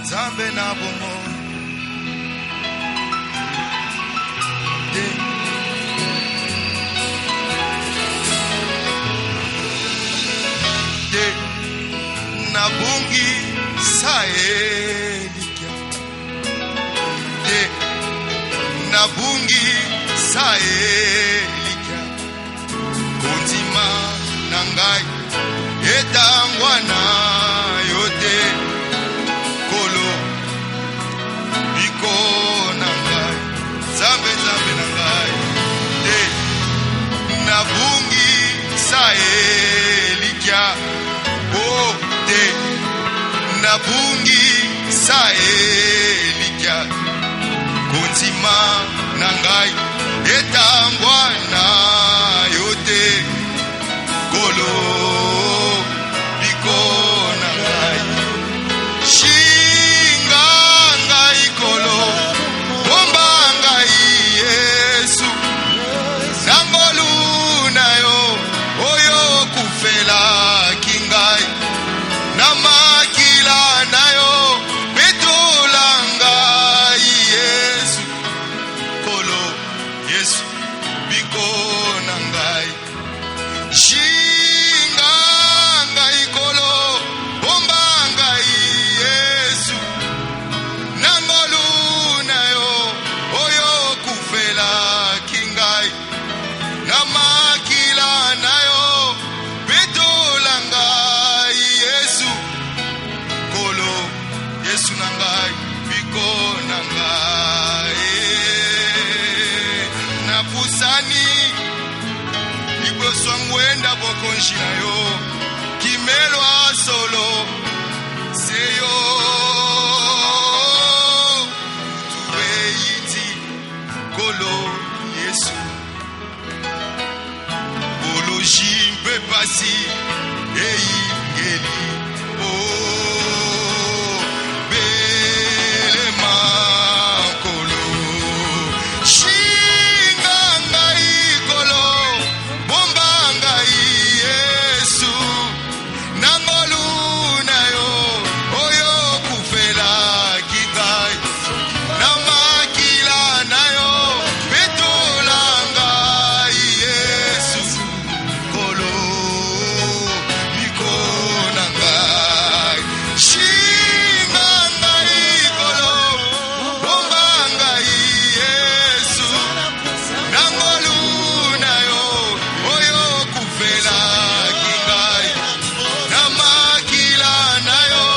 Zambe na bomo de na bungi saelikia de na bungi saelikia kontima nangai etangwana yote kolo biko nangai zambe nangai de na bungi saelikia o de na bungi saelikia kontima nangai etangwana yote kolo biko nangai shinga ngai kolo bomba ngai Yesu nangolu nayo oyo kufela kingai namakila nayo betola ngai Yesu kolo Yesu biko nangai shinga ngai kolo bomba ngai Yesu nangolu nayo oyo kufela kingai namakila nayo betola ngai Yesu kolo Yesu nangai biko nangai napusani swangwenda bokonshina yo kimelwa solo seyo tuweiti kolo Yesu kolo jimbe pasi eingeli belema kolo shinga ngai kolo bomba ngai Yesu nangolu nayo oyo kufela kingai namakila nayo betola ngai Yesu kolo biko nangai shinga ngai kolo bomba ngai Yesu nangolu nayo oyo kufela kingai namakila nayo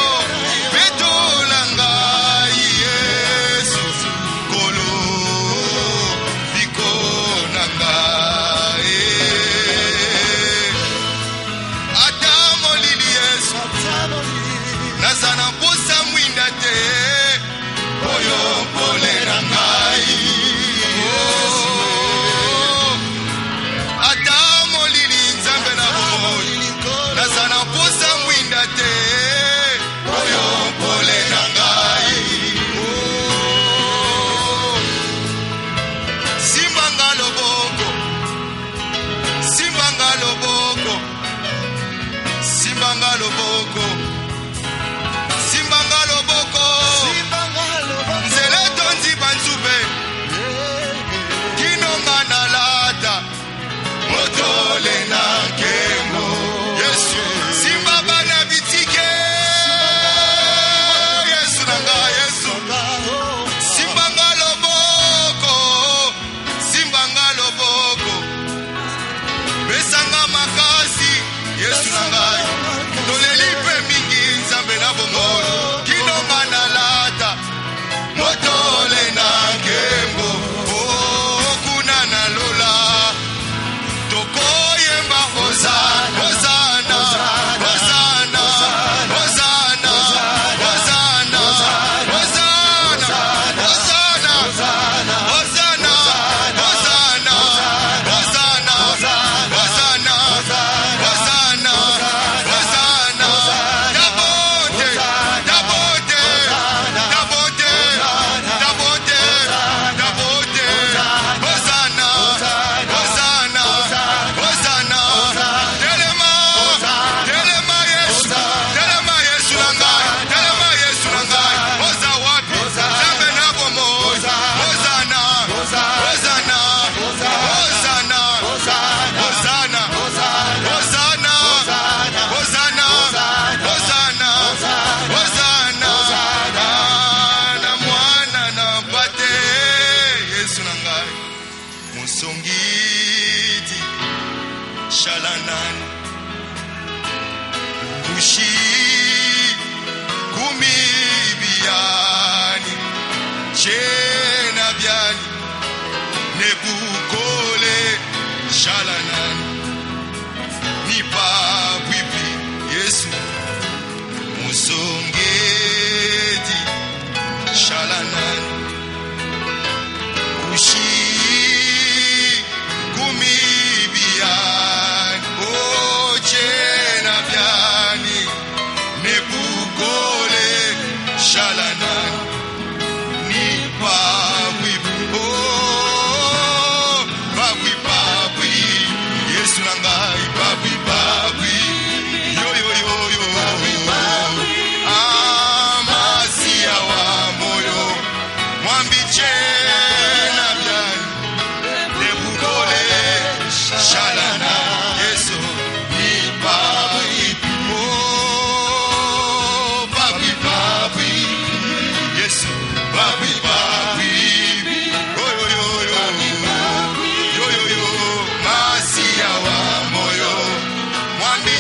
betola ngai Yesu kolo biko nangai ata molili Yesu nazana posa mwinda te oyo pole nangai ata molili nzambe na bomoi nazana posa mwinda te oyo pole nangai simbanga loboko simbanga loboko simbanga loboko simbanga loboko nzele tondi banzube kinonga na lata motole na kengo Yesu simba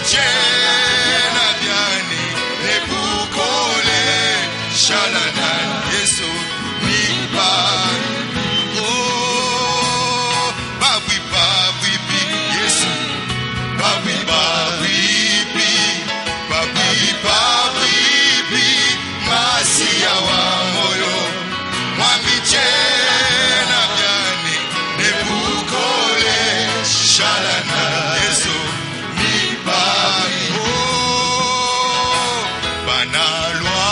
Mwamichena byane nebukole shalanan Yesu mipa. Oh, babwi babwi bi Yesu. Babwi babwi bi. Babwi babwi bi. Masia wa moyo. Mwamichena byane nebukole shalanan Yesu mipa. Oh, banalwa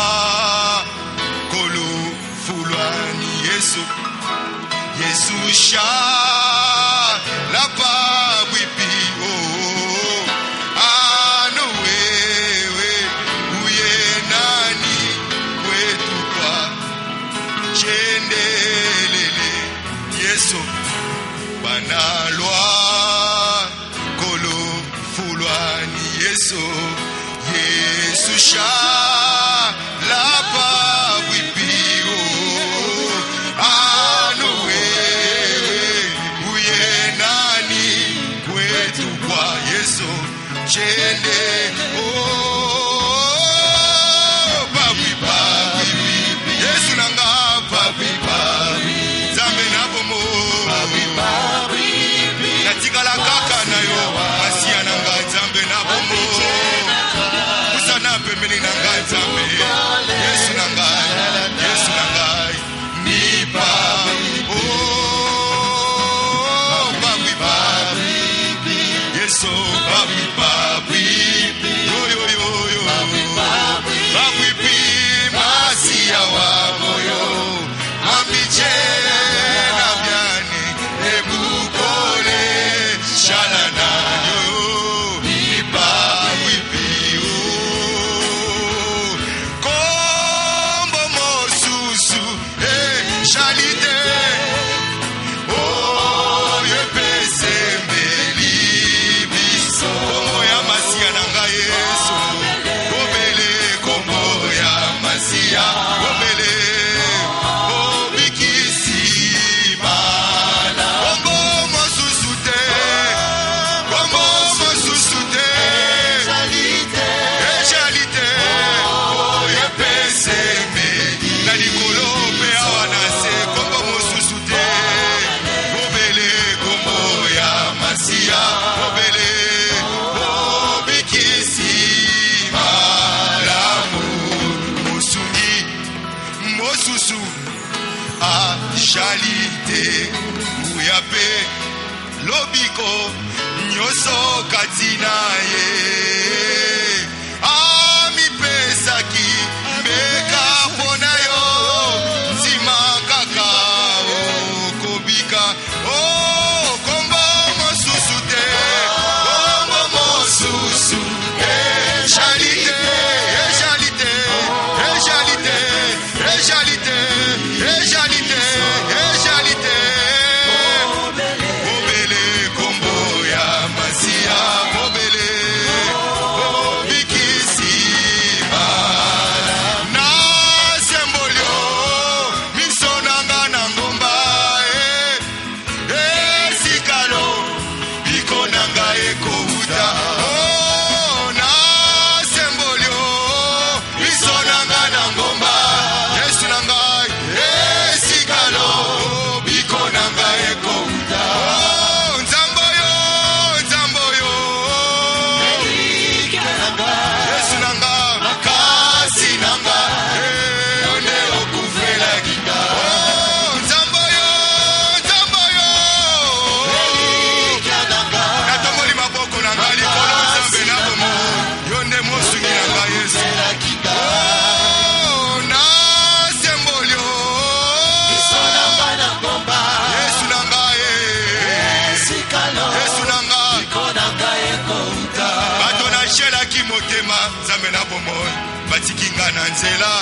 kolo fulani Yesu. Yesu sha la babwi bi. Oh, anu wewe uye nani kwetu kwa chendelele Yesu banalwa kolo fulani Yesu. Yesu sha la babwi bi. Oh, anu wewe uye nani kwetu kwa Yesu chende. Oh, babwi babwi bi. Yesu nanga babwi babwi. Zambe na bomo babwi babwi bi. Natikala kaka na yo masia nanga zambe na bomo. Usana pembeni nanga zambe. Yesu nanga ni babwi. Oh, babwi babwi bi. Yesu babwi babwi bi. Yo yo yo yo. Babwi bi masia wa moyo. Mwamichena byane nebukole shalana yo. Ni babwi bi. Oh, kombo mosusu shalite. Oh, yepese mbeli biso. Kombo ya masia nanga Yesu. Kobele kombo ya masia. Kobele obikisi mala. Kombo mosusu te. Kombo mosusu te. Shalite. Oh, yepese mbeli. Na likolo pe awana se kombo mosusu te. Kobele kombo ya masia. Kobele obikisi malamu. Mosungi mosusu a shalite. Uyape lobiko nyoso katina ye. Ami pesaki mbeka pona yo. Nzima kaka o kobika. Oh, kombo mosusu te. Kombo mosusu shalite. Shalite. Shalite. Shalite. Shalite. Shalite. Obele kombo ya masia. Obele obikisi mala. Na sembolio misonanga na ngomba. Sikalo biko nanga ekouta. Oh, na sembolio misonanga na ngomba. Yesu nanga sikalo biko nanga ekouta. Oh, nzamboyo nzamboyo. Yesu nanga makasi nanga. Onde okufela kinga. Oh, nzamboyo nzamboyo. Natongoli maboko nanga likolo nzambe na bomo. Yonde mosungi nanga Yesu. Oh, na sembolio. Yesu nanga Yesu nanga. Bato na shelaki motema nzambe na bomo. Batikinga na nzela.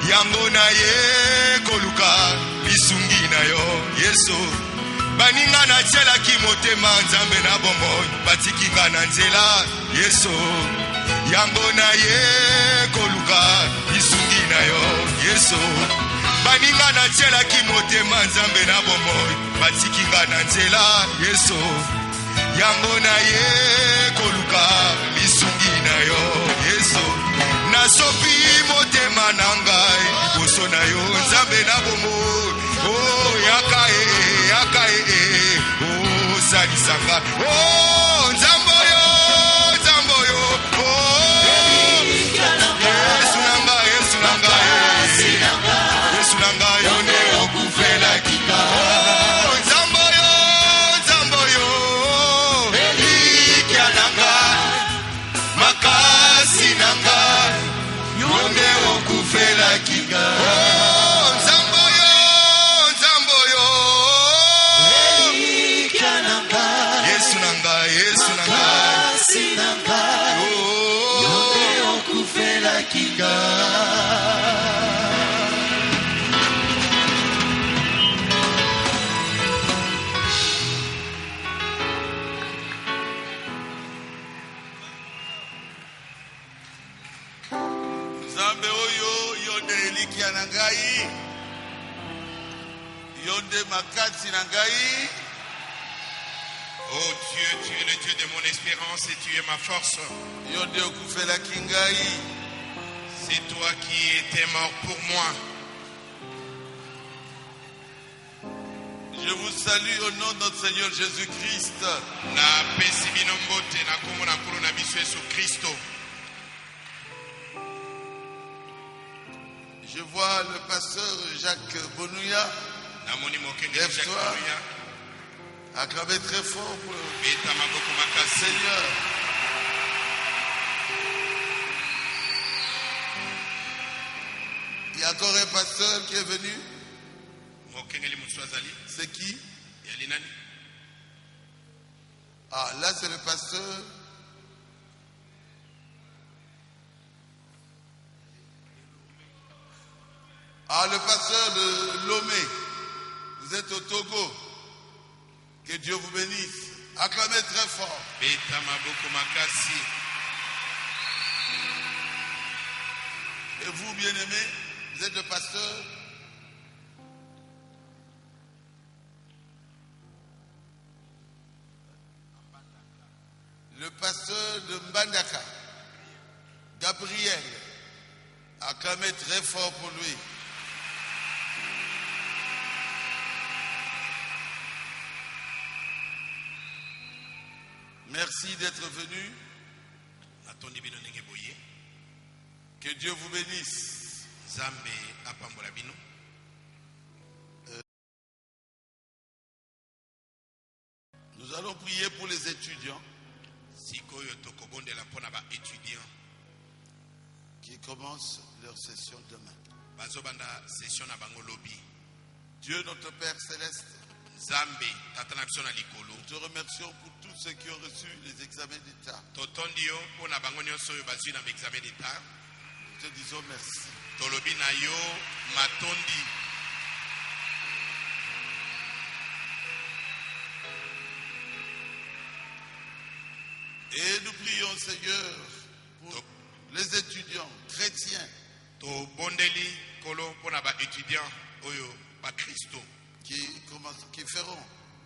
Yango na ye koluka bisungi na yo Yesu. Baninga na tielaki motema nzambe na bomoi. Batikinga na nzela Yesu. Yango na ye koluka bisungi na yo Yesu. Baninga na tielaki motema nzambe na bomoi. Batikinga na nzela Yesu. Yango na ye koluka nanga. Oh, Nzamboyo, Nzamboyo. Oh, Yesu nanga, Yesu nanga. Yesu nanga, yone okufela kika. Oh, Nzamboyo, Nzamboyo. Elikia nanga. Makasi nanga. Yone okufela kika. Oh, Nzamboyo, Nzamboyo. Elikia nanga. Yesu nanga, Yesu nanga. Makasi nanga. Yone okufela kika. Nzambe oyo yonde elikia na ngai, yonde makasi na ngai. Oh Dieu, tu es le Dieu de mon espérance et tu es ma force. Yonde okufela kingai. C'est toi qui étais mort pour moi. Je vous salue au nom de notre Seigneur Jésus-Christ. Na pesi bino mbote na kombo na nkulu na biso Yesu Kristo. Je vois le pasteur Jacques Bonouya. Namoni mokenge Lève-toi. Jacques Bonouya. Acclamez très fort pour le Beta maboko makasi. Seigneur. Il y a encore un pasteur qui est venu. Mokenge li musu azali. C'est qui? Yali nani? Ah, là c'est le pasteur. Ah, le pasteur de Lomé. Vous êtes au Togo. Que Dieu vous bénisse. Acclamez très fort. Beta maboko makasi. Et vous, bien-aimés, vous êtes le pasteur. Le pasteur de Mbandaka, Gabriel. Acclamez très fort pour lui. Merci d'être venu. Natondi bino ndenge boye. Que Dieu vous bénisse. Nzambe apambola bino. Nous allons prier pour les étudiants Sikoyo tokobondela mpona ba étudiant. qui commencent leur session demain. Bazobanda session na bango lobi. Dieu notre Père Céleste, Nzambe tata na biso na likolo. nous te remercions pour tous ceux qui ont reçu les examens d'État. Totondi yo mpona bango nyonso oyo bazwi na examen d'état. Nous te disons merci. Tolobi na yo matondi. Et nous prions, Seigneur, pour les étudiants chrétiens Tobondeli kolo mpona ba étudiant oyo ba Kristo. qui feront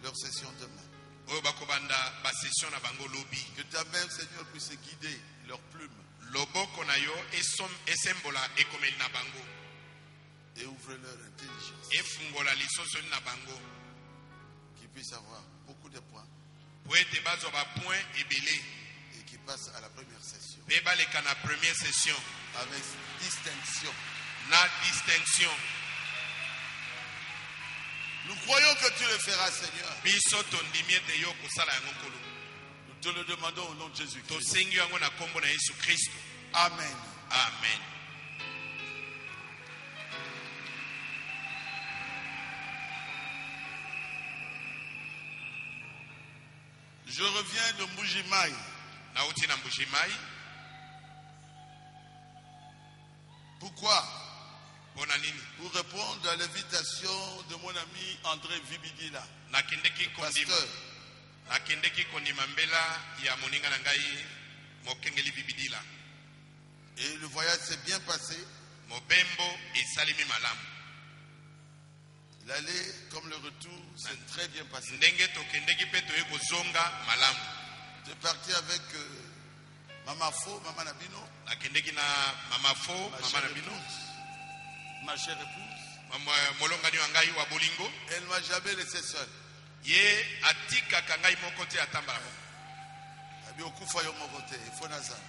leur session demain. Oyo bakobanda ba session na bango lobi. Que ta main, Seigneur, puisse guider leurs plumes Loboko na yo esembola ekomeli na bango. et ouvre leur intelligence. Efungola lisosoli na bango. Qu'ils puissent avoir beaucoup de points Po ete bazwa ba point ebele. et qu'ils passent à la première session Pe baleka na première session avec distinction. na distinction. Nous croyons que tu le feras, Seigneur. Biso tondimi ete yo kosala yango nkolo. Nous te le demandons au nom de Jésus-Christ. Tosengi yango na kombo na Yesu Kristo. Amen. Amen. Je reviens de Mbujimaï. Nauti na Mbujimayi. Pourquoi? Mpona nini? Pour répondre à l'invitation de mon ami André Vibidila, Nakendeki kondima. pasteur. Nakendeki kondima mbela ya moninga na ngai mokengeli bibidila. Et le voyage s'est bien passé. Mobembo esalimi malamu. L'aller comme le retour s'est très bien passé. Ndenge tokendeki mpe toye kozonga malamu. J'ai parti avec Mama Fo, Mama Nabino, Nakendeki na mama fo, ma mama chère na bino. épouse, ma chère épouse. Molongani wa ngai wa bolingo. Elle ne m'a jamais laissé seule. Ye atika kangai moko te atambala.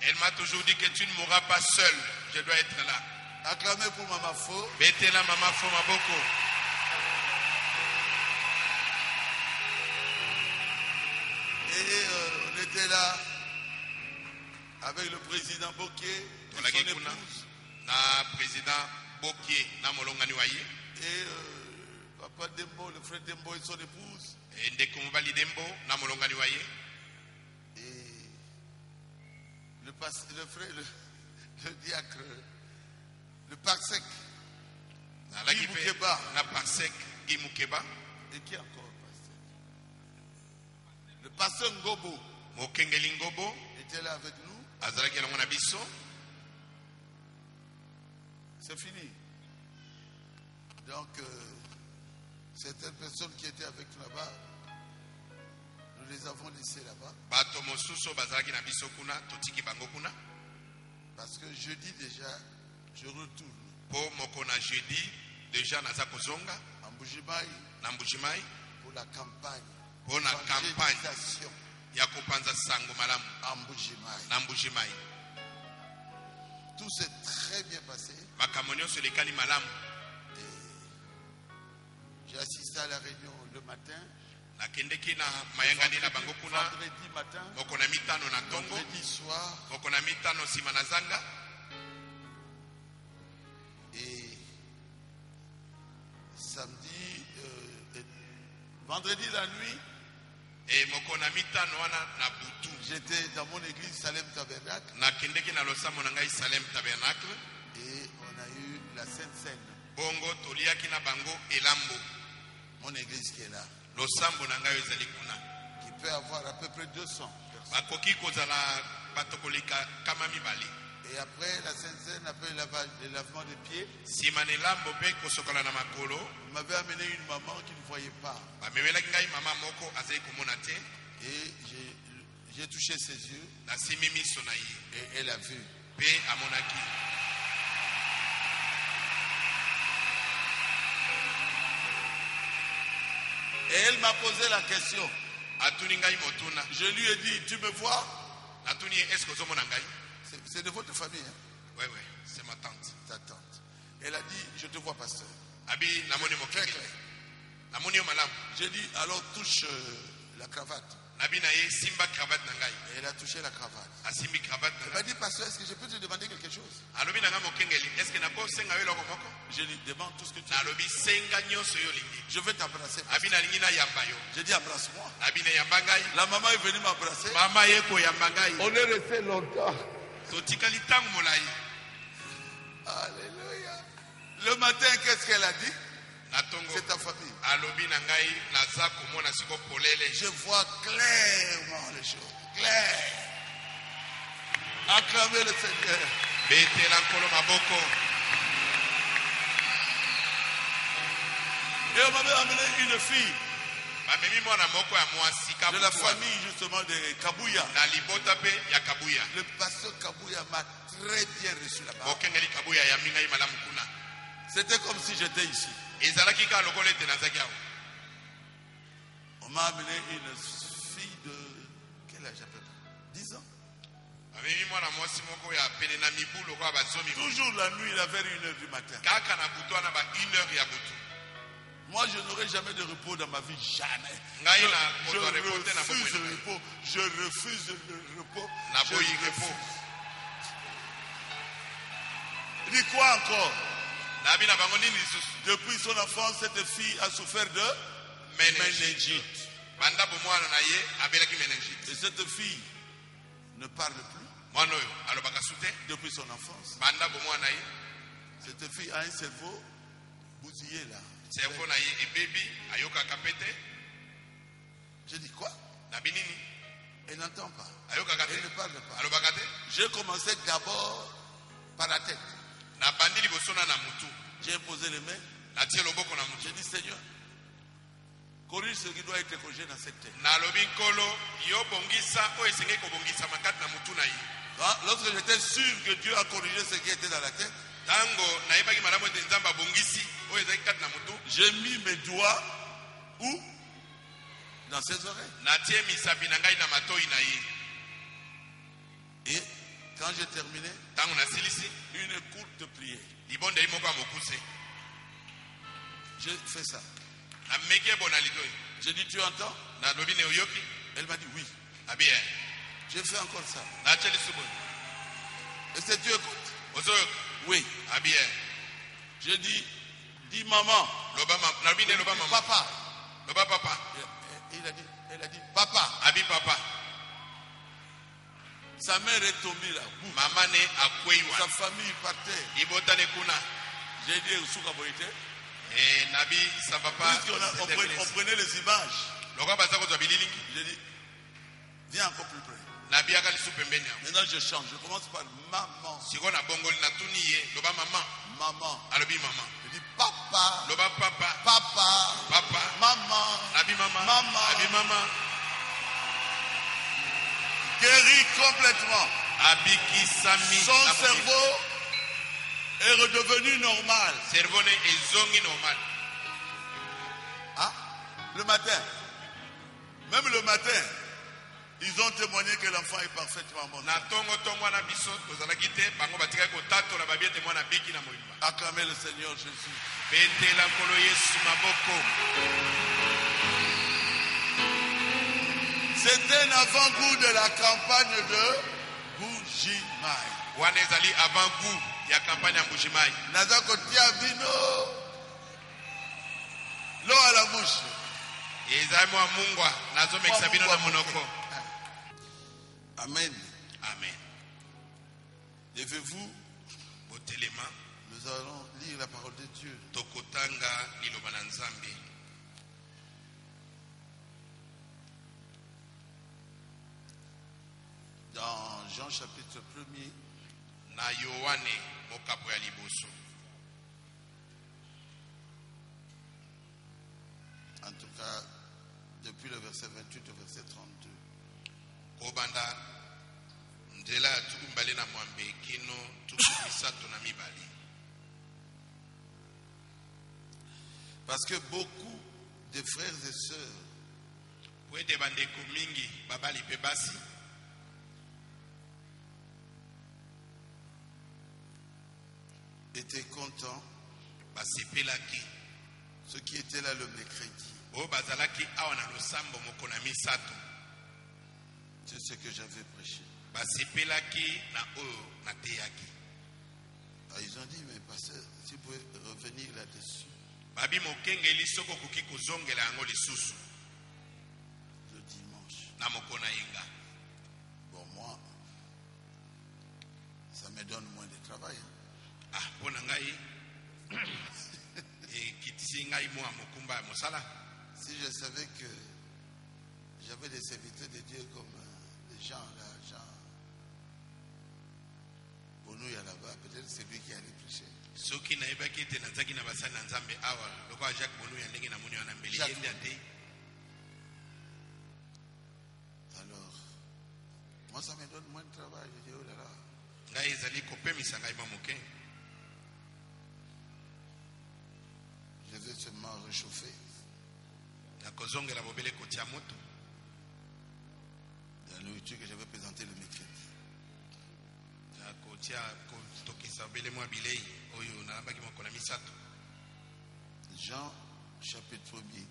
Elle m'a toujours dit que tu ne mourras pas seul. Je dois être là. Acclamez pour Maman Fo. Bete la Maman Fo Maboko. Et on était là avec le président Boké et son épouse. Na président Boké na molongani waye. Et Papa Dembo, le frère Dembo et son épouse. Et Ndekumubali Dembo na molongani waye. Et le frère, le diacre, le parsec. Guy Moukeba. Na parsec Guy Moukeba. Et qui encore? Le pasteur Ngobo Mokengeli Ngobo était là avec nous. Azalaki na biso. C'est fini. Donc, certaines personnes qui étaient avec nous là-bas, nous les avons laissées là-bas. Bato mosusu bazalaki na biso kuna totiki bango kuna. Parce que jeudi déjà, je retourne. Po mokona jeudi déjà naza kozonga en Mbujimai. Na Mbujimai pour la campagne. Pour la campagne ya kopanza sango malamu en Mbujimai. Na Mbujimai. Tout s'est très bien passé. Makamonyo sur les kali malamu. J'ai assisté à la réunion le matin. Nakendeki na mayangani na bango kuna. Vendredi matin. Mokona mitano na tongo. Vendredi soir. Mokona mitano sima na zanga. Et samedi, vendredi la nuit. Et mokona mitano wana na butu. J'étais dans mon église Salem Tabernacle. Nakendeki na losamo na ngai Salem Tabernacle. Et on a eu la Sainte Seine. Bongo toliaki na bango elambo. Mon église qui est là. Losambo na ngai ezali kuna. Qui peut avoir à peu près 200 personnes. Bakoki kozala batokolika kama mibali. Et après la Sainte Seine, après le lavement des pieds, il m'avait amené une maman qui ne voyait pas. Et j'ai touché ses yeux. Et elle a vu. Et elle m'a posé la question. Je lui ai dit, tu me vois? C'est de votre famille, hein? Oui, oui, c'est ma tante. Ta tante. Elle a dit, je te vois, pasteur. Très clair. J'ai dit, alors touche la cravate. Et elle a touché la cravate. Elle m'a dit, pasteur, est-ce que je peux te demander quelque chose? Je lui demande tout ce que tu veux. Je vais t'embrasser. J'ai dit, embrasse-moi. La maman est venue m'embrasser. On est resté longtemps. Alléluia. Le matin, qu'est-ce qu'elle a dit? C'est ta famille. Je vois clairement les choses. Clair. Acclamez le Seigneur. Et on m'avait amené une fille de la famille justement de Kabouya. Le pasteur Kabouya m'a très bien reçu là-bas. C'était comme si j'étais ici. On m'a amené une fille de... Quel âge à peu près? 10 ans. Toujours la nuit, vers 1h du matin. Moi, je n'aurai jamais de repos dans ma vie. Jamais. Je refuse le repos. Je refuse le repos. Je refuse. Il dit quoi encore? Depuis son enfance, cette fille a souffert de méningite. Et cette fille ne parle plus. Depuis son enfance. Cette fille a un cerveau bousillé là. Je dis quoi? Elle n'entend pas. Elle ne parle pas. J'ai commencé d'abord par la tête. J'ai imposé les mains. J'ai dit, Seigneur, corrige ce qui doit être corrigé dans cette tête. Lorsque j'étais sûr que Dieu a corrigé ce qui était dans la tête, j'ai mis mes doigts où? dans ses oreilles. Et quand j'ai terminé, une courte prière. J'ai fait ça. J'ai dit, tu entends? Elle m'a dit oui. J'ai fait encore ça. Est-ce que tu écoutes? Oui. J'ai dit, dis maman. Papa. Elle a dit papa. Sa mère est tombée là. Sa famille partait. J'ai dit Souka Boïté. On prenait les images. J'ai dit, viens encore plus près. Maintenant je change. Je commence par maman. Maman. Je dis papa. Papa. Maman. Guéri complètement. Son cerveau est redevenu normal. Ah, le matin. Même le matin, ils ont témoigné que l'enfant est parfaitement mort. Acclamez le Seigneur Jésus. C'était un avant-goût de la campagne de Bujimayi. Nazako tia vino. L'eau à la bouche. Amen. Levez-vous. Nous allons lire la parole de Dieu. Dans Jean chapitre 1er. En tout cas, depuis le verset 28 au verset 32. Parce que beaucoup de frères et sœurs étaient contents, ceux qui étaient là le mercredi. C'est ce que j'avais prêché. Ils ont dit, mais pasteur, si vous pouvez revenir là-dessus. Le dimanche. Bon, moi, ça me donne moins de travail. Si je savais que j'avais des serviteurs de Dieu comme les gens là, Bonou là-bas, peut-être c'est lui qui allait prêcher. Alors, moi ça me donne moins de travail. Je dis, oh là là. Je vais seulement réchauffer. La nourriture que j'avais présentée le mercredi. Jean chapitre 1er.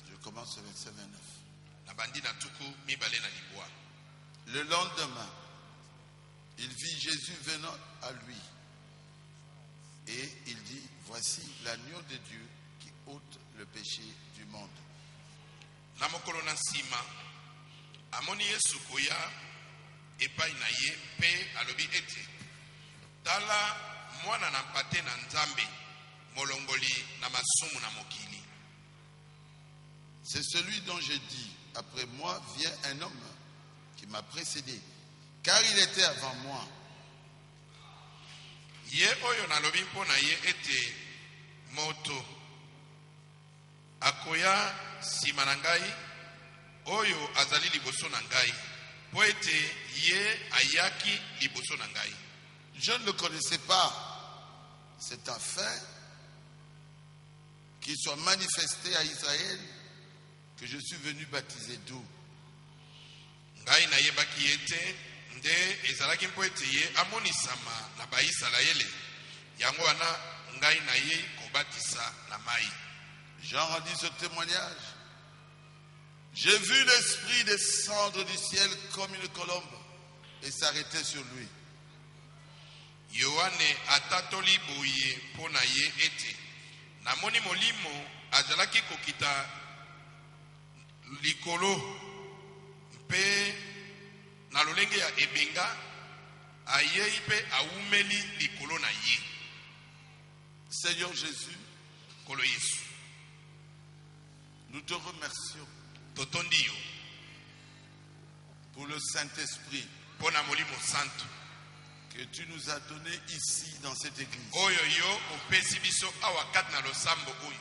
Je commence au verset 29. Le lendemain, il vit Jésus venant à lui. Et il dit, voici l'agneau de Dieu qui ôte le péché du monde. Amoni Yesu koya epai na ye pe alobi ete tala mwana na mpate na Nzambe molongoli na masumu na mokili. C'est celui dont j'ai dit, après moi vient un homme qui m'a précédé, car il était avant moi. Ye oyo nalobi mpona ye ete moto akoya sima na ngai oyo azali liboso na ngai po ete ye ayaki liboso na ngai. Je ne le connaissais pas. C'est afin qu'il soit manifesté à Israël que je suis venu baptiser d'eau. Ngai na yebaki ete nde ezalaki mpo ete ye amonisama na baisraele yango wana ngai na ye kobatisa na mai. Jean rendit ce témoignage. J'ai vu l'Esprit descendre du ciel comme une colombe et s'arrêter sur lui. Yohane atatoli boye mpo na ye ete namoni molimo azalaki kokita likolo mpe na lolenge ya ebenga ayei mpe awumeli likolo na ye. Seigneur Jésus, Kolo Yesu, nous te remercions totondi yo pour le Saint-Esprit mpo na molimo santo que tu nous as donné ici dans cette église. oyo yo opesi biso awa kati na losambo oyo.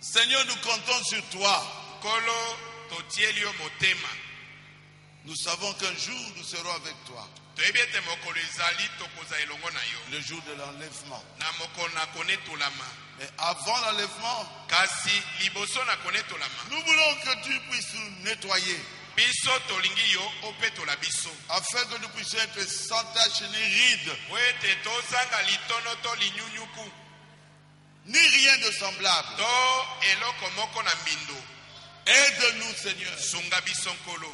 Seigneur, nous comptons sur toi. Kolo totieli yo motema. Nous savons qu'un jour nous serons avec toi. Toyebi ete mokolo ezali tokoza elongo na yo Le jour de l'enlèvement. na mokolo na konetolama. Mais avant l'enlèvement, Kasi liboso na konetolama nous voulons que tu puisses nous nettoyer biso tolingi yo opetola biso afin que nous puissions être sans tache ni ride, po ete tozanga litono to linyunyuku ni rien de semblable. to eloko moko na mbindo. Aide-nous, Seigneur. Sunga biso nkolo.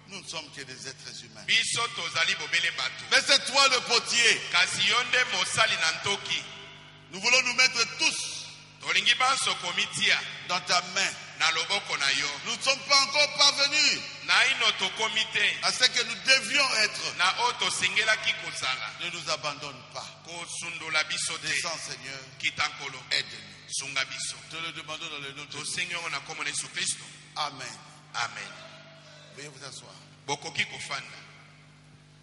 Nous ne sommes que des êtres humains. Biso tozali bobele bato. Mais c'est toi le potier. Kasi yo nde mosali na ntoki. Nous voulons nous mettre tous Tolingi banso komitia dans ta main. na loboko na yo. Nous ne sommes pas encore parvenus Na ino tokomi te à ce que nous devions être. na oyo tosengelaki kozala. Ne nous abandonne pas. Kosundola biso te. Descends, Seigneur. Kita nkolo. Aide-nous. Sunga biso. Te le demandons dans le nom de Jésus. Tosengi yango na kombo na Yesu Kristo. Amen. Amen. Veuillez vous asseoir. Bokoki kofanda.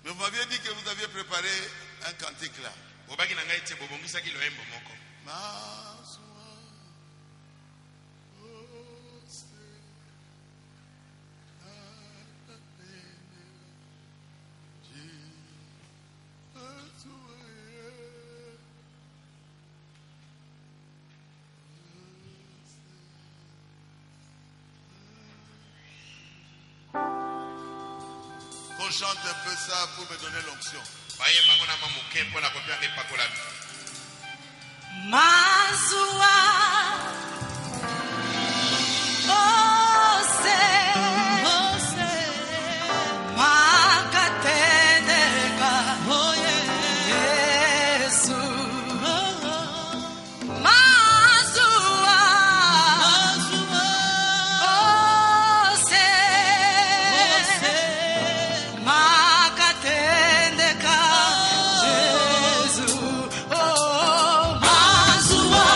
Mais vous m'aviez dit que vous aviez préparé un cantique là. Bobaki na ngai ete bobongisaki loyembo moko. Qu'on chante un peu ça pour me donner l'onction. Bayemba ngo na mamuke mpo na kopia ngai pakolami. Mazua Ose Makatendeka Yesu Mazua Ose Makatendeka Yesu Oh Mazua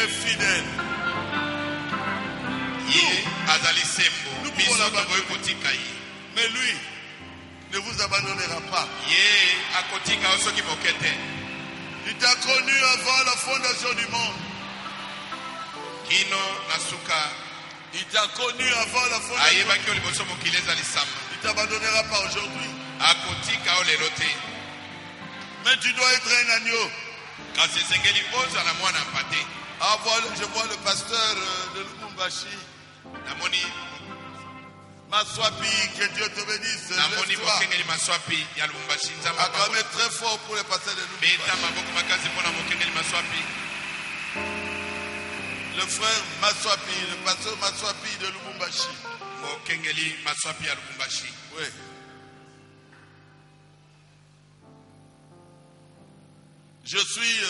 est fidèle. Ye azali sembo. Nous Biso pouvons l'abandonner. tokoki kotika ye. Mais lui ne vous abandonnera pas. Ye akotika yo soki moke te. Il t'a connu avant la fondation du monde. Kino na suka Il t'a connu avant la fondation. ayebaki yo liboso mokili eza lisama. Il ne t'abandonnera pas aujourd'hui. Akotika yo lelo te. Mais tu dois être un agneau. Kasi esengeli ozala mwana mpate. Ah, voilà, je vois le pasteur de Lubumbashi, Namoni Maswapi, que Dieu te bénisse. namoni Lève-toi. mokengeli maswapi ya Lubumbashi nzambe Acclamez apambola. très fort pour le pasteur de Beta Lubumbashi. maboko makasi mpona mokengeli maswapi. Le frère Maswapi, le pasteur Maswapi de Lubumbashi. Mokengeli maswapi ya Lubumbashi. Oui. Je suis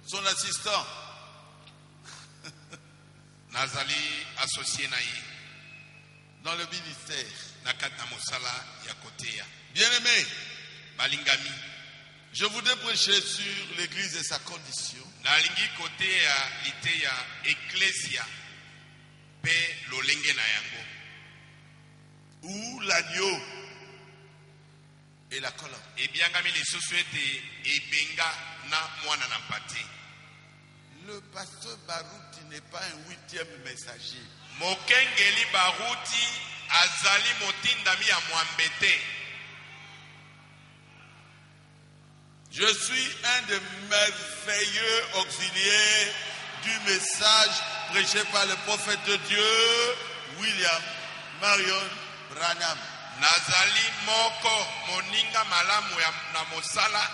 son assistant. Nazali associé na ye Dans le ministère. na kati na mosala ya koteya. Bien-aimé, Balingami je voudrais prêcher sur l'église et sa condition. nalingi koteya liteya ecclesia pe lolenge na yango. Où l'agneau et la colombe. Ebiangami lisusu ete ebenga na mwana na mpate. Le pasteur Barouti n'est pas un 8e messager. Mokengeli baruti azali motindami ya mwambe te. Je suis un des merveilleux auxiliaires du message prêché par le prophète de Dieu, William Marion Branham. Nazali moko moninga malamu ya na mosala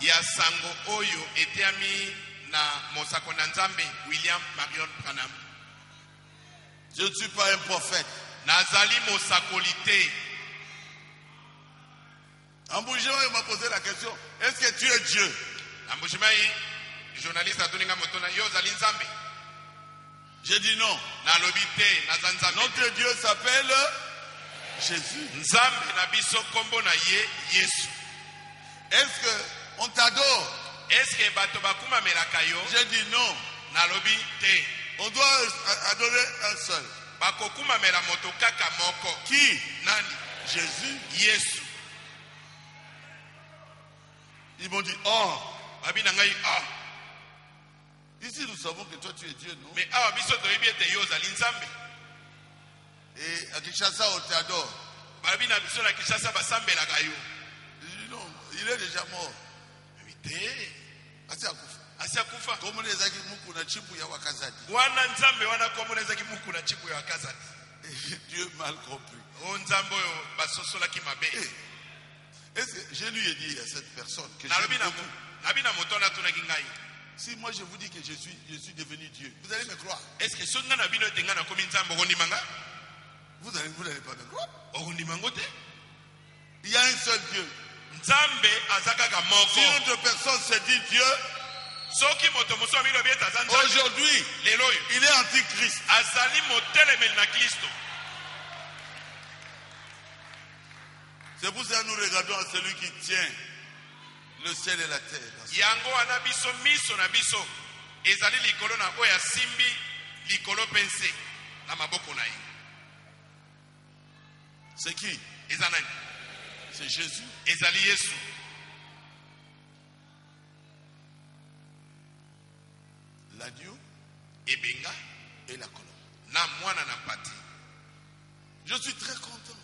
ya sango oyo eteami na mosako na Nzambe William Marion Branham. Je ne suis pas un prophète. Nazali mosakolite. En bougeant, il m'a posé la question, est-ce que tu es Dieu? Ambushimai journaliste atoninga motona yo zali Nzambe. J'ai dit non. Na lobite na Nzambe. Notre Dieu s'appelle Jésus. Nzambe na biso kombo na ye Yesu. Est-ce qu'on t'adore? Est-ce que bato bakuma melaka yo? J'ai dit non. Na lobi te. On doit adorer un seul. Bakokuma mela moto kaka moko. Qui? Nani? Jésus. Yesu. Ils m'ont dit, oh, Babi na ngai ah. ici nous savons que toi tu es Dieu, non? Mais awa biso toyebi ete yo ozali Nzambe. Et à Kinshasa, on t'adore. Babi na biso na Kinshasa basambelaka yo. J'ai dit non, il est déjà mort. Te. Asi akufa. Asi akufa. Comme les aki muku na chipu ya wakazadi. Wana Nzambe wana komona ezaki muku na chipu ya wakazani. Et Dieu mal compris. O Nzambe oyo basosolaki mabe. Est-ce que je lui ai dit à cette personne que Na lobi j'aime na beaucoup. nabi na moto na tunaki ngai. Si moi je vous dis que je suis devenu Dieu, vous allez me croire. Est-ce que songa na bino tenga na komi Nzambe okondimanga? Vous n'allez pas me croire. Okondimango te? Il y a un seul Dieu. Nzambe azakaka Si moko. une autre personne se dit Dieu, Soki moto moso ami lobi ete aza Nzambe. aujourd'hui, Lelo oyo il est antichrist. azali motelemeli na Kristo. C'est pour ça que nous regardons à celui qui tient le ciel et la terre. Yango wana biso miso na biso ezali likolo na oyo asimbi likolo pense na maboko na ye. C'est qui? Eza nani? C'est Jésus. Ezali Yesu. L'agneau Ebenga et la colombe. na mwana na mpati. Je suis très content.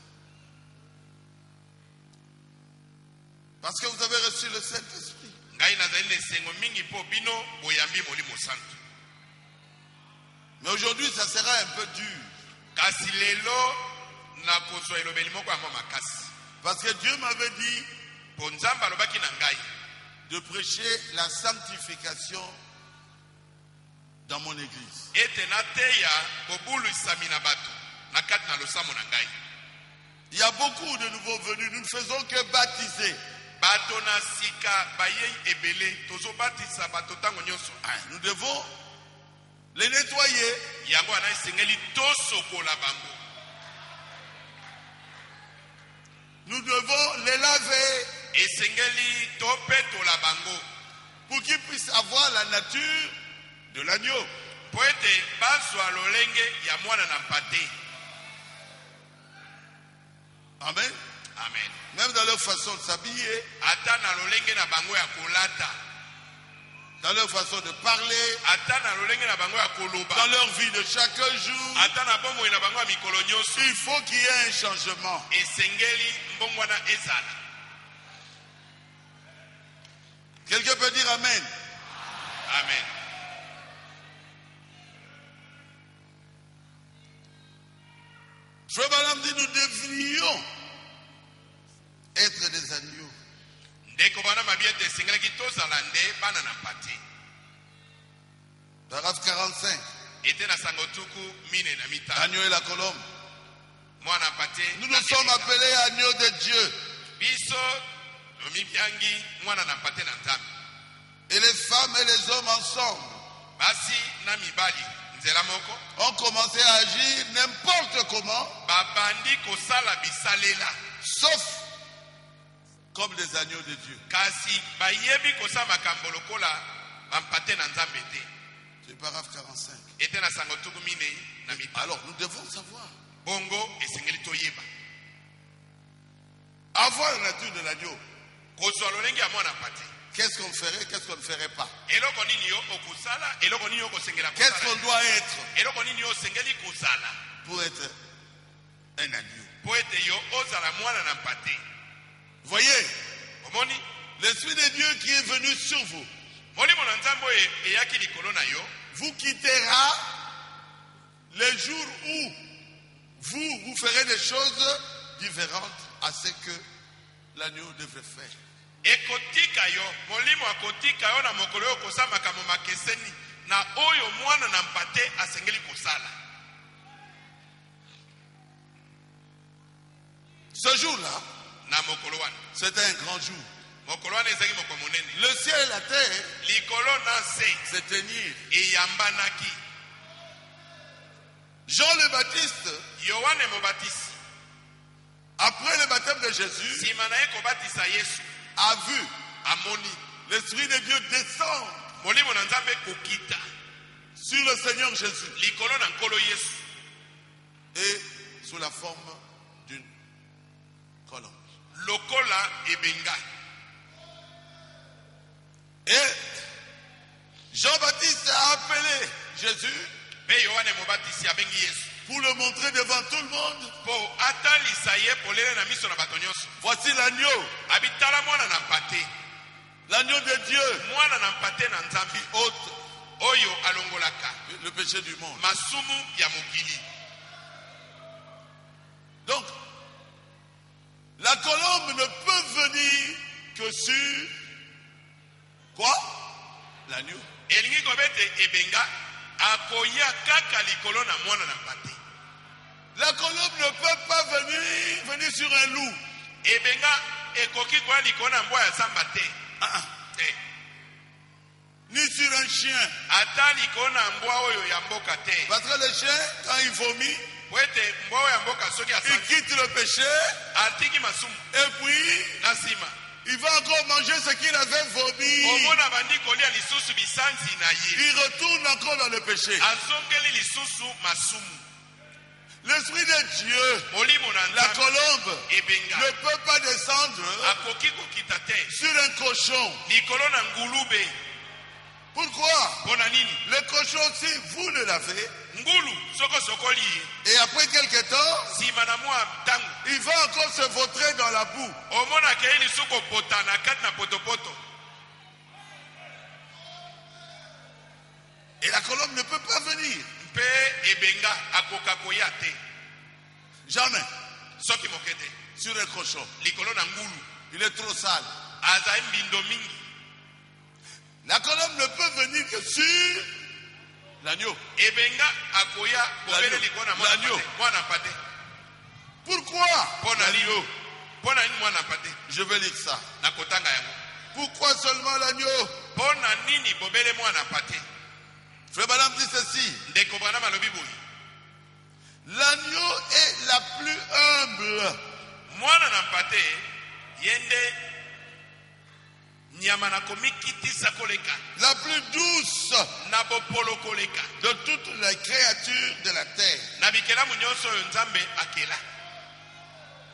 Parce que vous avez reçu le Saint-Esprit. Ngai nazali na esengo mingi mpo bino boyambi molimo santu. Mais aujourd'hui, ça sera un peu dur. Kasi lelo nakozwa elobeli moko ya mwa makasi. Parce que Dieu m'avait dit Po Nzambe alobaki na ngai de prêcher la sanctification dans mon église. ete nateya bobulisami na bato na kati na losamo na ngai. Il y a beaucoup de nouveaux venus. Nous ne faisons que baptiser. Bato na sika bayei ebele tozobatisa bato ntango nyonso. Nous devons les nettoyer. Yango wana esengeli tosokola bango. Nous devons les laver Esengeli topetola bango pour qu'ils puissent avoir la nature de l'agneau. po ete bazwa lolenge ya mwana na mpate. Amen. Amen. Même dans leur façon de s'habiller, Ata na lolenge na bango ya kolata, dans leur façon de parler, ata na lolenge na bango ya koloba, dans leur vie de chaque jour, ata na bomoi na bango ya mikolo nyonso, il faut qu'il y ait un changement. esengeli mbongwana ezala. Quelqu'un peut dire Amen. Amen. Frère Branham dit nous devrions être des agneaux. Ndeko bana mabi ete esengelaki tozala nde bana na mpate. Paragraphe 45. Ete na sango tuku mine na mitano. L'agneau et la colombe. Mwana mpate. Nous nous sommes appelés agneaux de Dieu. Biso omibiangi mwana na mpate na nzambe. Et les femmes et les hommes ensemble Basi na mibali nzela moko ont commencé à agir n'importe comment, babandi kosala bisalela sauf comme des agneaux de Dieu. kasi bayebi kosala makambo lokola bampate na nzambe te. C'est paragraphe 45. Ete na sango tuku mine na mitano. Alors nous devons savoir. Bongo esengeli toyeba Avoir la nature de l'agneau, kozwa lolenge ya mwana mpate. qu'est-ce qu'on ferait, qu'est-ce qu'on ne ferait pas? Eloko nini yo okusala, eloko nini yo kosengela Qu'est-ce kosala, qu'on doit être eloko nini yo osengeli kozala pour être un agneau? po ete yo ozala mwana na mpate. Voyez, Omoni l'Esprit de Dieu qui est venu sur vous molimo na nzambe oyo eyaki likolo na yo vous quittera les jours où vous ferez des choses différentes à ce que l'agneau devrait faire. ekotika yo, molimo akotika yo na mokolo yo kosala makambo makeseni na oyo mwana na mpate asengeli kosala. Ce jour-là, Na mokolo wana, c'était un grand jour. mokolo wana ezalaki mokolo monene. Le ciel et la terre Likolo na se s'éteignirent. eyambanaki. Jean le Baptiste, Yohane mobatisi après le baptême de Jésus, nsima na ye kobatisa Yesu a vu amoni l'Esprit de Dieu descendre molimo na nzambe kokita sur le Seigneur Jésus likolo na nkolo Yesu et sous la forme d'une colombe. lokola ebenga. Et Jean-Baptiste a appelé Jésus Mpe Yohane mobatisi abengi Yesu pour le montrer devant tout le monde. mpo atalisa ye polele na miso na bato nyonso. Voici l'agneau, Abitala mwana na mpate, l'agneau de Dieu mwana na mpate na nzambe ôte oyo alongolaka le péché du monde. masumu ya mokili. Donc, la colombe ne peut venir que sur quoi? L'agneau. Elingi kobete ebenga akoya kaka likolo na mwana na mpate. La colombe ne peut pas venir sur un loup. Ebenga ekoki koya likolo na mbwa ya zamba te. Te. Ni sur un chien. Ata likolo na mbwa oyo ya mboka te. Parce que le chien, quand il vomit, Po ete mbwa oyo ya mboka soki il asali quitte le péché atiki masumu et puis na nsima il va encore manger ce qu'il avait vomi. omona bandi kolia lisusu bisanzi na ye Il retourne encore dans le péché. azongeli lisusu masumu. L'Esprit de Dieu, Molimo na la nzambe colombe, ebenga ne peut pas descendre akoki kokita te sur un cochon. likolo na ngulube. Pourquoi? Mpona nini? Le cochon, si vous le lavez, Ngulu soko sokoli ye et après quelque temps, nsima na mwa ntango il va encore se vautrer dans la boue. omonaka ye lisusu kopota na kati na potopoto. Et la colombe ne peut pas venir. Mpe ebenga akoka koya te Jamais. soki moke te Sur un cochon. likolo na ngulu Il est trop sale. azali mbindo mingi. La colombe ne peut venir que sur l'agneau. Ebenga akoya bobele L'agneau. likolo na L'agneau. mwana mpate. Pourquoi? Mpona nini? Mpona nini mwana mpate? Je vais lire ça. Na kotanga yango. Pourquoi seulement l'agneau? Mpona nini bobele mwana mpate? Frère Branham dit ceci. Ndeko Branham alobi boye. L'agneau est la plus humble. Mwana na mpate yende nyama na komikitisa koleka la plus douce na bopolo koleka de toutes les créatures de la terre. na bikelamu nyonso oyo nzambe akela.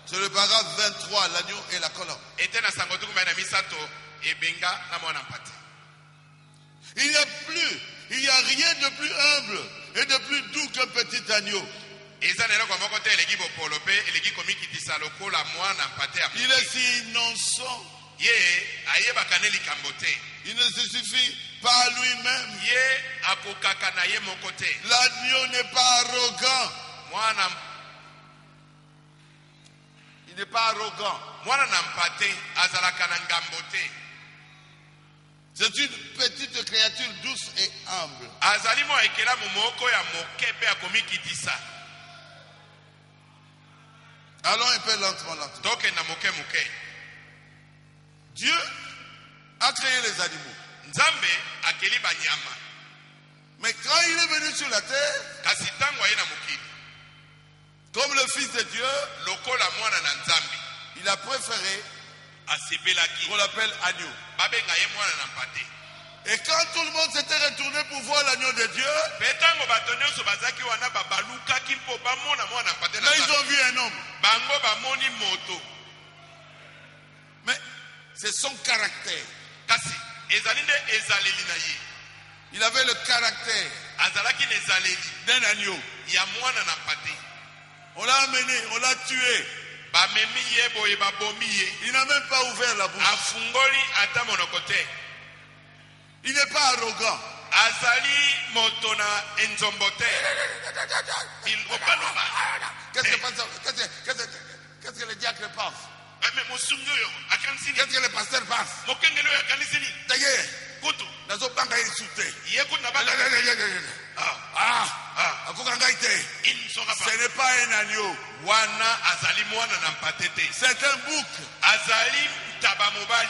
C'est le paragraphe 23, l'agneau et la colombe. ete na sango tuku na misato ebenga na mwana mpate. Il n'y a rien de plus humble et de plus doux qu'un petit agneau. eza na eloko moko te eleki bopolo mpe eleki komikitisa lokola mwana mpate ya Il est si innocent. ye ayebaka ne likambo te. Il ne se suffit pas à lui-même. ye akokaka na ye moko te. L'agneau n'est pas arrogant. Il n'est pas arrogant. mwana na mpate azalaka na ngambo te. C'est une petite créature douce et humble. azali mo ekelamu moko ya moke mpe akomikitisa. Allons un peu lentement. tokenda moke moke. Dieu a créé les animaux. nzambe akeli banyama Mais quand il est venu sur la terre, kasi ntango aye na mokili comme le Fils de Dieu, lokola mwana na nzambe il a préféré asepelaki qu'on l'appelle agneau. babenga ye mwana na mpate. Et quand tout le monde s'était retourné pour voir l'agneau de Dieu, mpe ntango bato nyonso bazalaki wana babalukaki mpo bamona mwana na mpate na là ils nzambe, ont vu un homme. bango bamoni moto. Mais c'est son caractère. kasi ezali nde ezaleli na ye. Il avait le caractère azalaki na ezaleli d'un agneau. ya mwana na mpate. On l'a amené, on l'a tué. bamemi ye boye babomi ye. Il n'a même pas ouvert la bouche. afungoli ata monoko te. Il n'est pas arrogant. azali moto na enzombo te. okaloba Qu'est-ce que le diacre pense? me mosungi oyo akanisi Qu'est-ce nini? que le pasteur pense? mokengeli oyo akanisi nini? D'ailleurs, kutu dans son banc, il sautait. ye kutu na bana il sera Ce pas. n'est pas un agneau. wana azali mwana na mpate te. C'est un bouc. azali ntaba mobali.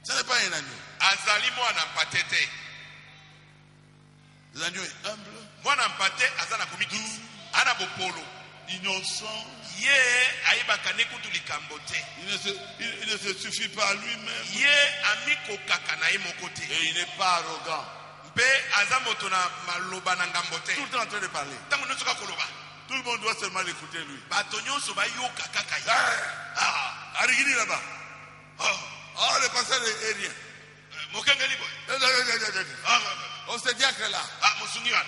Ce n'est pas un agneau. azali mwana mpate te. L'agneau est humble, mwana mpate aza na komikisi ana bopolo. innocent. ye ayebaka ne kutu likambo te. Il ne se suffit pas à lui-même. ye amikokaka na ye moko te. Et il n'est pas arrogant. mpe aza moto na maloba na ngambo te. Tout le temps en train de parler. ntango nyonso kakoloba Tout le monde doit seulement l'écouter lui. bato nyonso bayoka kaka ye. Arigini là-bas. Oh, Oh, le pasteur est rien. mokengeli boye. On se diacre là. mosungi wana.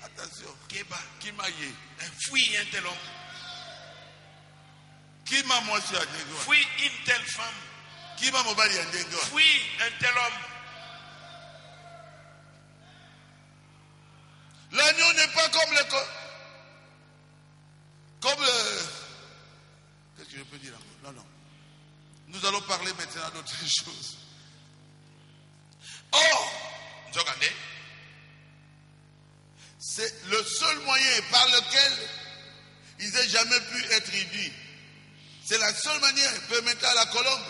Attention. keba Qui m'a yé? fui un tel homme. Qui m'a moitié à Diego? Fui une telle femme. Qui m'a mobali à Diego? Fui un tel homme. L'agneau n'est pas comme le... Qu'est-ce que je peux dire encore? Non. Nous allons parler maintenant d'autres choses. Or, Nzokande, c'est le seul moyen par lequel ils n'aient jamais pu être unis. C'est la seule manière permettant à la colombe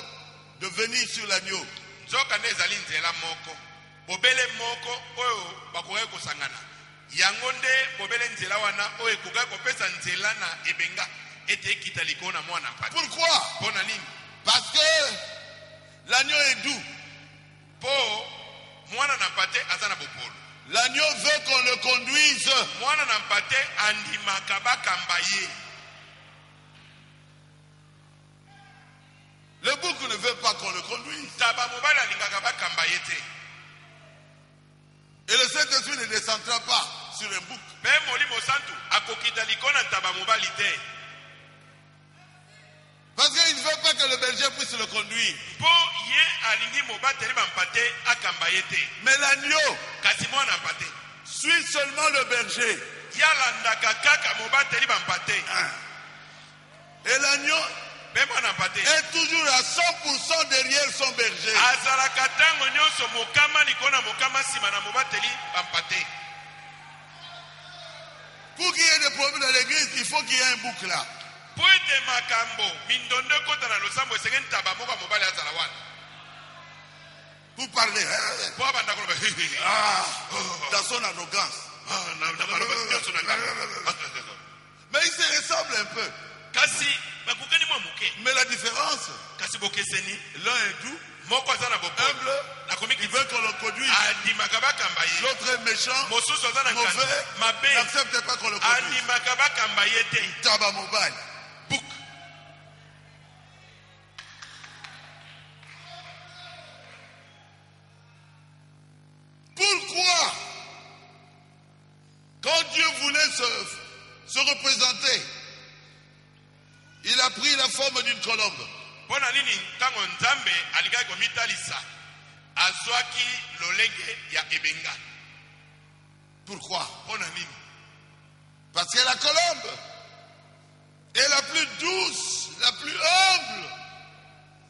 de venir sur l'agneau. Nzokande ezali nzela moko. Bobele moko oyo bakoki kosangana. Yango nde bobele nzela wana oyo ekoki kopesa nzela na ebenga ete ekita likolo na mwana mpate. Pourquoi? Mpona nini? Parce que l'agneau est doux. Po mwana na mpate aza na bopolo. L'agneau veut qu'on le conduise. Mwana na mpate andimaka bakamba ye. Le bouc ne veut pas qu'on le conduise. Taba mobali alingaka bakamba ye te. Et le Saint-Esprit ne descendra pas sur un bouc. Pe molimo santu akokita likolo na taba mobali te. Parce qu'il ne veut pas que le berger puisse le conduire. Po ye alingi mobateli bampate akamba ye te. Mais l'agneau Kasi mwana mpate suit seulement le berger. yalandaka kaka mobateli bampate. Et l'agneau Pe mwana mpate est toujours à 100% derrière son berger. azalaka ntango nyonso mokama likolo na mokama nsima na mobateli bampate. Pour qu'il y ait des problèmes dans l'église, il faut qu'il y ait un bouc là. Po ete makambo mindondo ekota na losambo esenge ntaba moko ya mobali azala wana. Pour parler. Po abanda koloba Dans son arrogance. na maloba nyonso na ngai. Mais ils se ressemblent un peu. kasi bakokani mwa moke Mais la différence, kasi bokeseni l'un est doux, moko aza na bopole humble, nakomi il veut qu'on le conduise. andimaka bakamba ye L'autre est méchant, mosusu aza na mauvais, nkanda mabe n'accepte pas qu'on le conduise. andimaka bakamba ye te Taba mobile. buk Pourquoi, quand Dieu voulait se représenter, il a pris la forme d'une colombe? mpo na nini ntango nzambe alikaki komitalisa azwaki lolenge ya ebenga Pourquoi? mpo na nini Parce que la colombe est la plus douce, la plus humble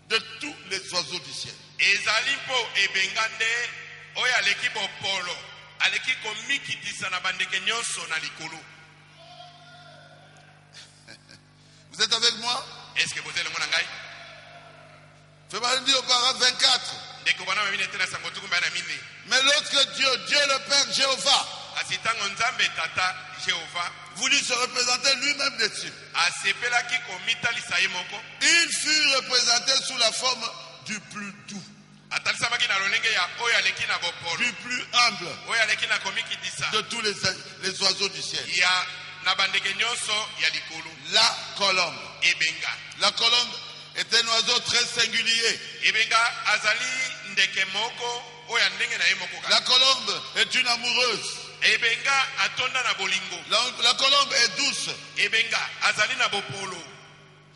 de tous les oiseaux du ciel. ezali mpo ebenga nde oyo aleki bopolo aleki komikitisa na bandeke nyonso na likolo. Vous êtes avec moi? Eske boza elengo na ngai Fais-moi dire au paragraphe 24. ndeko bana babini ete na sango tuku mbaya na mine Mais l'autre Dieu, Dieu le Père Jéhovah, kasi ntango nzambe tata jehova voulut se représenter lui-même dessus. asepelaki komitalisa ye moko Il fut représenté sous la forme du plus doux, atalisamaki na lolenge ya oyo aleki na bopolo du plus humble oyo aleki na komikitisa de tous les oiseaux du ciel. ya na bandeke nyonso ya likolo La colombe. ebenga. La colombe est un oiseau très singulier. ebenga azali ndeke moko oyo ya ndenge na ye moko La kaka. colombe est une amoureuse. ebenga atonda na bolingo. La colombe est douce. ebenga azali na bopolo.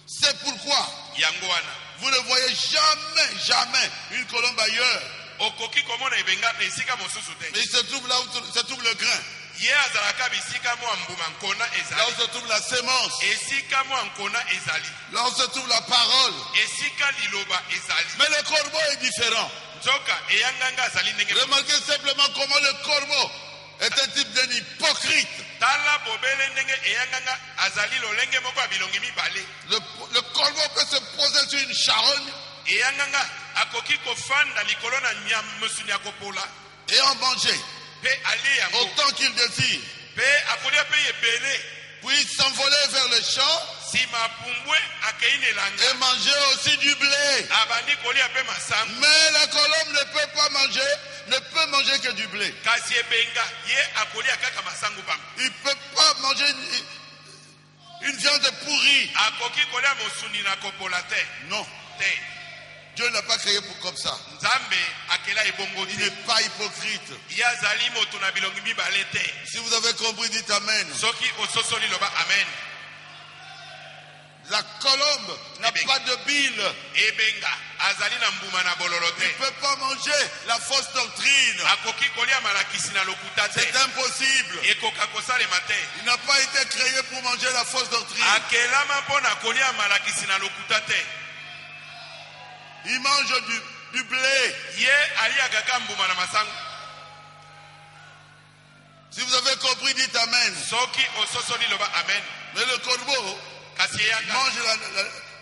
C'est pourquoi yango wana vous ne voyez jamais, jamais une colombe ailleurs. okoki komona ebenga na esika mosusu Mais te. il se trouve là où se trouve le grain, ye azalaka bisika mwa mbuma nkona là où ezali. se trouve la sémence, esika mwa nkona ezali. là où se trouve la parole. esika liloba ezali. Mais le corbeau est différent. nzoka eyanganga azali ndenge moko. Remarquez simplement comment le corbeau est un type d'un hypocrite. tala bobele ndenge eyanganga azali lolenge moko ya bilongi mibale. Le corbeau peut se poser sur une charogne eyanganga akoki kofanda likolo na mosuni ya kopola et en manger mpe alie yango autant qu'il désire, mpe akolia mpe ebele. puis s'envoler vers le champ nsima pumbwe akei na et elanga manger aussi du blé. abandi kolia mpe masango. Mais la colombe ne peut manger que du blé. kasi ebenga ye akolia kaka masango pamba. Il ne peut pas manger une viande pourrie. akoki kolia mosuni na kopola te Non, te. Dieu n'a pas créé pour comme ça. nzambe akela ebongo Il te. n'est pas hypocrite. ye azali moto na bilongi mibale te. Si vous avez compris, dites Amen. soki ososoli loba amen. La colombe n'a pas de bile. ebenga azali na mbuma na bololo Il ne te. peut pas manger la fausse doctrine. akoki kolia malakisi na lokuta te. C'est impossible. ekoka kosalema te. Il n'a pas été créé pour manger la fausse doctrine. akelama mpo na kolia malakisi na lokuta te. Il mange du blé. ye aliaka kaka mbuma na masango. Si vous avez compris, dites Amen. soki ososoli loba amen. Mais le corbeau kasi eyaka mange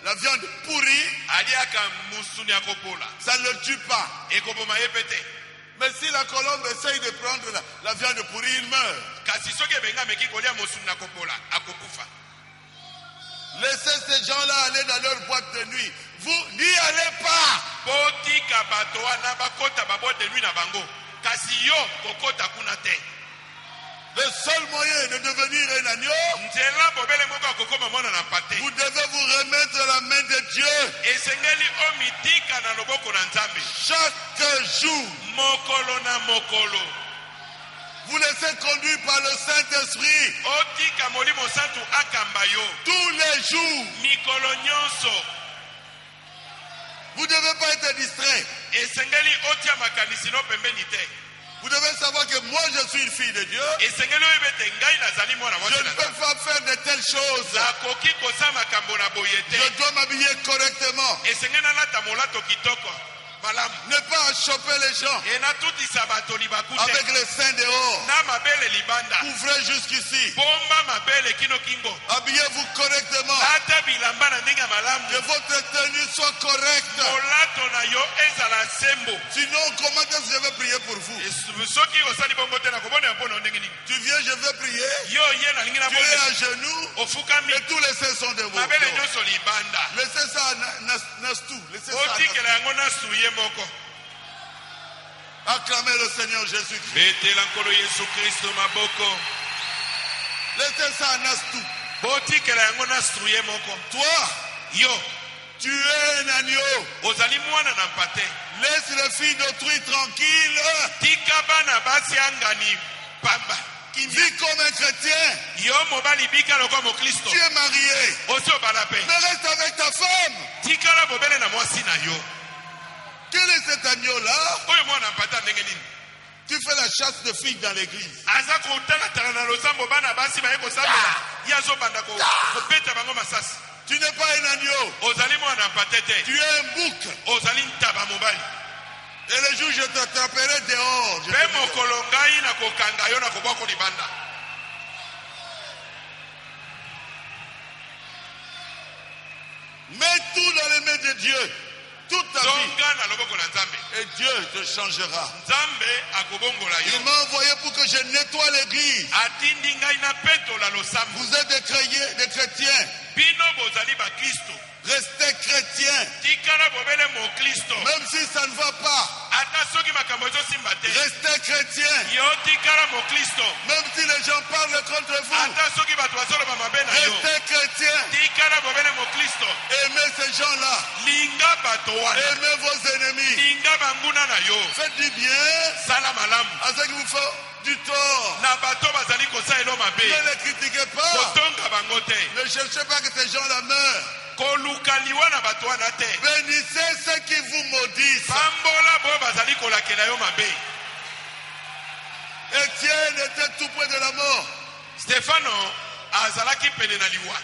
la viande pourrie, aliaka musuni ya kopola ça ne le tue pas. ekoboma ye mpe te. Mais si la colombe essaye de prendre la viande pourrie, il meurt. kasi soki ebenga ameki kolia mosuni na kopola akokufa. Laissez ces gens-là aller dans leur boîte de nuit. Vous n'y allez pas. mpo tika bato wana bakota baboite de nuit na bango kasi yo kokota kuna te. Le seul moyen de devenir un agneau, nzela bobele moko akokoma mwana na mpa te. vous devez vous remettre à la main de Dieu esengeli omitika na loboko na nzambe chaque jour. mokolo na mokolo. Vous laissez conduire par le Saint-Esprit otika molimo santu akamba yo tous les jours. mikolo nyonso. Vous ne devez pas être distrait. esengeli otia makanisi no pembeni te. Vous devez savoir que moi je suis une fille de Dieu. esengeli oyebi ete ngai nazali mwana Je mwasi ne na peux nzambe. pas faire de telles choses. nakoki kosa makambo na boye Je te. dois m'habiller correctement. esengeli nalata molato kitoko. malamu Ne pas choper les gens enatutisa bato libaku te avec les seins dehors. na mabele libanda Ouvrez jusqu'ici. bomba mabele kino kingo Habillez-vous correctement. lata bilamba na ndenge ya malamu Que votre tenue soit correcte. molato na yo ezala sembo. Sinon, comment est-ce que je vais prier pour vous? Soki osali bongo te nakobonela mpo na ndenge nini Tu viens, je vais prier. yo ye nalingi na Tu es à genoux. ofukami Et tous les seins sont dehors. mabele nyonso libanda Laissez ça à tout. Laissez ça à otikela yango na suye moko. Acclamez le Seigneur Jésus-Christ. betela nkolo yesu kristo maboko Laissez ça à Nastou. botikela yango na suye moko. Toi, yo tu es un agneau. ozali mwana na mpate Laisse les filles d'autrui tranquilles. tika bana basi ya ngani pamba Vis comme un chrétien. yo mobali bika lokwa mokristo Tu es marié. osi obala mpe Mais reste avec ta femme. tikala bobele na mwasi na yo. Quel est cet agneau-là? oyo mwana mpate ndenge nini Tu fais la chasse de filles dans l'église. aza kotalatala na losambo bana basi baye kosambela ye azobanda kobeta bango masasi. Tu n'es pas un agneau. ozali mwana mpate te Tu es un bouc. ozali ntaba mobali. Et le jour où je t'attraperai dehors, je te mpe dirai. mokolo ngai na kokanga yo na kobwako libanda. Mets tout dans les mains de Dieu. Toute ta vie. zonga na loboko na nzambe Et Dieu te changera. nzambe akobongola Il yo. m'a envoyé pour que je nettoie l'église. atindi ngai na petola losambo. Vous êtes des chrétiens. bino bozali bakristo Restez chrétiens. tikala bobele mokristo Même si ça ne va pas. ata soki makambo ezosimba te Restez chrétiens. yo tikala mokristo Même si les gens parlent contre vous. ata soki bato bazoloba mabe na yo Restez chrétiens. tikala bobele mokristo Aimez ces gens-là. linga bato wana Aimez vos ennemis. linga banguna na yo Faites du bien sala malamu à ceux qui vous font du tort. na bato bazali kosalela mabe Ne les critiquez pas. kotonga bango te Ne cherchez pas que ces gens-là meurent. koluka liwa na bato wana te Bénissez ceux qui vous maudissent. pambola boyo bazali kolakela yo mabe. Étienne était tout près de la mort. stefano azalaki pene na liwa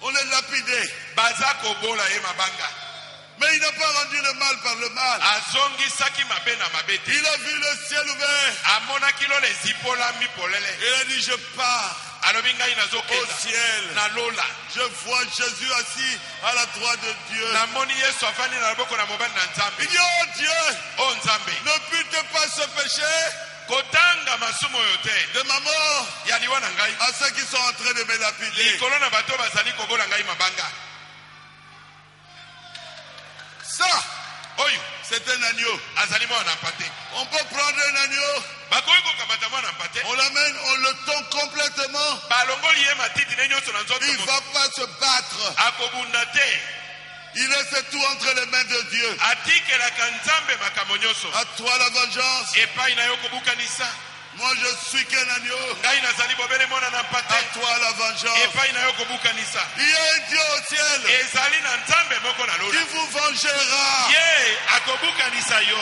On les lapidait. baza kobola ye mabanga Mais il n'a pas rendu le mal par le mal. azongisaki mabe na mabe te Il a vu le ciel ouvert. amonaki lolo ezipolami polele Il a dit, je pars alobi ngai au nazokenda ciel. na lola Je vois Jésus assis à la droite de Dieu. namoni yesu afandi na loboko na mobali na Il nzambe. dit, oh Dieu, o nzambe ne pute pas ce péché kotanga masumu oyo te de ma mort ya liwa na ngai à ceux qui sont en train de me lapider. likolo na bato bazali kobola ngai mabanga. Ça, oyo c'est un agneau. azali mwana na mpate On peut prendre un agneau, bakoki kokamata mwana na mpate on l'amène, on le tond complètement. balongoli ye matiti ne nyonso na nzoto Il ne mo- va pas se battre. akobunda te Il laisse tout entre les mains de Dieu. atikelaka nzambe makambo nyonso. À toi la vengeance. epai na yo kobukanisa Moi je suis qu'un agneau. ngai nazali bobele mwana na À mpate toi la vengeance. epai na yo kobukanisa. Il y a un Dieu au ciel ezali na nzambe moko na qui lola vous vengera. ye akobukanisa yo.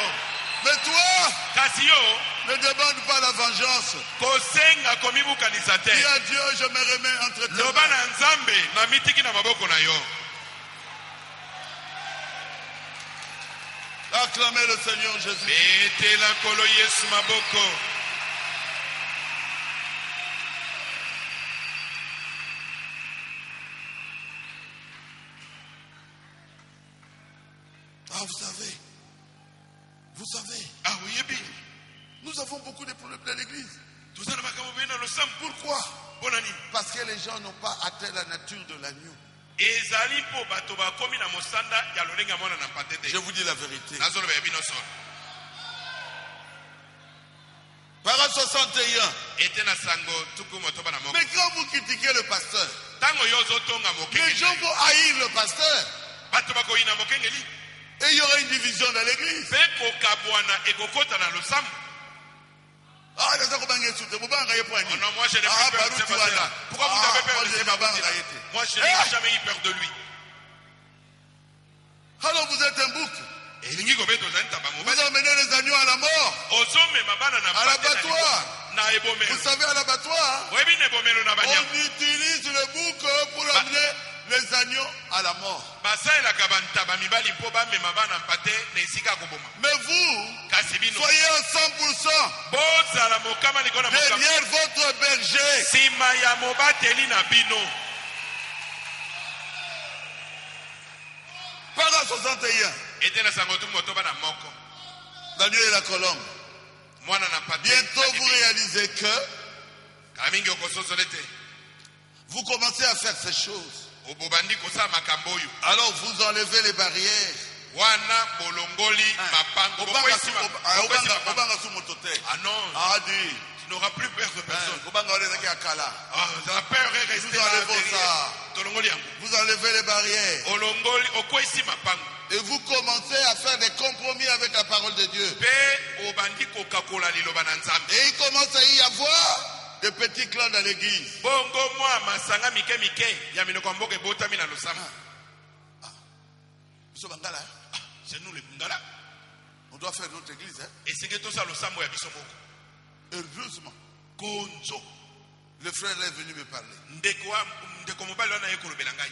Mais toi, kasi yo ne demande pas la vengeance. kosenga komibukanisa te. Dis à Dieu, je me remets entre tes loba mains. na nzambe na mitiki na maboko na yo. Acclamez le Seigneur Jésus. betela nkolo yesu maboko. Ah, vous savez, ah oyebi nous avons beaucoup de problèmes dans l'église. toza na makambo beye na losambo. Pourquoi? mpo na nini? Parce que les gens n'ont pas atteint la nature de l'agneau. ezali mpo bato bakomi na mosanda ya lolenge ya mwana na mpate te. Je vous dis la vérité. nazoloba ya bino solo Parole 61. ete na sango tuku motoba na moko. Mais quand vous critiquez le pasteur, ntango yo ozotonga les gens mokengeli vont haïr le pasteur. bato bakoyina mokengeli Et il y aura une division dans l'église. mpe kokabwana ekokota na losambo. Ah, les gens vont insulter. Vous allez Oh non, moi je n'ai Ah, plus peur de Baruch ce passé-là. Tuana. Pourquoi vous Ah, avez peur moi, de j'ai ce ma barre passé-là? arrêtée. Moi je Eh! n'ai jamais eu peur de lui. Alors vous êtes un bouc. elingi kobeta ozali ntaba Vous mobali emmenez les agneaux à la mort. ozomema bana na À mpate na l'abattoir. liboso, na ebomelo. Vous savez, à l'abattoir, oyebi na ebomelo na banyama on utilise le bouc pour amener les agneaux à à la mort. basalelaka bantaba mibali mpo bamema bana mpate na esika ya koboma. Mais vous, kasi bino soyez à 100% bozala mokama likolo na mokama derrière votre berger. nsima ya mobateli na bino. Para 61, ete na sango tu moto bana moko Daniel et la colombe. mwana na mpate Bientôt vous réalisez que kala mingi okososole te vous commencez à faire ces choses. obobandi kosala makambo oyo Alors vous enlevez les barrières. wana bolongoli mapango. Bokwesi mapango. Obanga sous mon totem. Ah non, Ah dit. tu n'auras plus peur de personne. Obanga olezaki akala. Ah, la peur est restée Nous là enlevons derrière. ça. Tolongoli yango. Vous enlevez les barrières. Olongoli okwesi mapango. Et vous commencez à faire des compromis avec la parole de Dieu. Pe obandi kokakola liloba na Nzambe. Et il commence à y avoir des petits clans dans l'église. Bongo mwa masanga mike mike ya minoko mboke botami na losama. C'est nous les Ngala. On doit faire notre église. Hein? Et c'est que tout ça losamo ya biso moko. Heureusement, Konzo. le frère est venu me parler. Ndeko mobali wana ye kolobela ngai.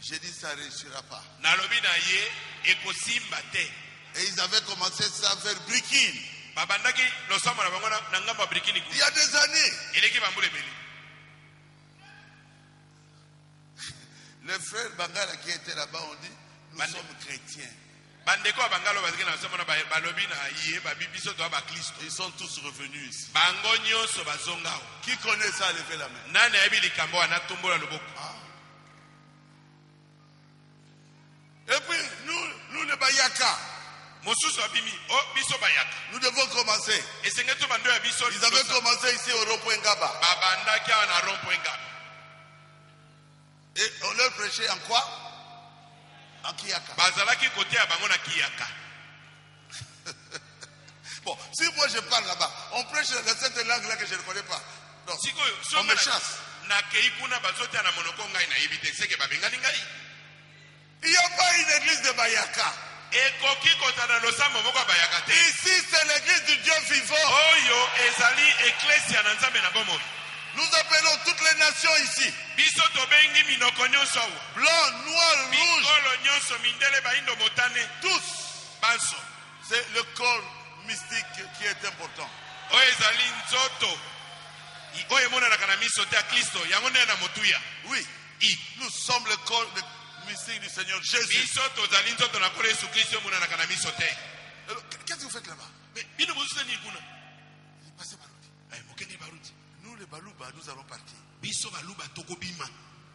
J'ai dit ça ne réussira pas. Nalobi na ye ekosimba te. Et ils avaient commencé ça à faire briquine. Babandaki losamo na bango na ngamba brikini ku. Il y a des années. Eleki bambule beli. Les frères Bangala qui étaient là-bas ont dit, nous sommes chrétiens. Bandeko abangalo baziki na losamo na balobi na ye babibiso to ba Kristo. Ils sont tous revenus ici. Bango nyonso bazongao. Qui connaît ça, levez la main. Nani ayebi likambo wana tombola loboko. Et puis, nous les Bayaka, Mosusu abimi o biso bayaka. nous devons commencer. Esengeto bando ya biso. Ils avaient commencé ici au rond-point Ngaba. Babandaki awa na rond-point Ngaba. Et on leur prêchait en quoi? En Kiyaka. Bazalaki côté ya bango na Kiyaka. Bon, si moi je parle là-bas, on prêche dans cette langue-là que je ne connais pas. Non, Sikoyo on me chasse. na kei kuna bazoti na monoko ngai na yebi te seke babengani ngai. Il n'y a pas une église de Bayaka. Ekoki kotana losambo moko ya bayaka te. Ici, c'est l'église du Dieu vivant. Oyo ezali eklesia na Nzambe na bomoi. Nous appelons toutes les nations ici. Biso tobengi minoko nyonso awa. Blanc, noir, rouge, Mikolo nyonso mindele baindo motane. tous. Banso. C'est le corps mystique qui est important. Oyo ezali nzoto. Oyo emonanaka na miso te ya Kristo. Yango nde na motuya. Oui, nous sommes le corps mystique du Seigneur Jésus. Biso tozali nzoto na kolo Yesu Kristo emonanaka na miso te. Qu'est-ce que vous faites là-bas? Bino bozusani kuna. Passez Barouti. Mokenge baruti. Nous, les Balouba, nous allons partir. Biso baluba tokobima.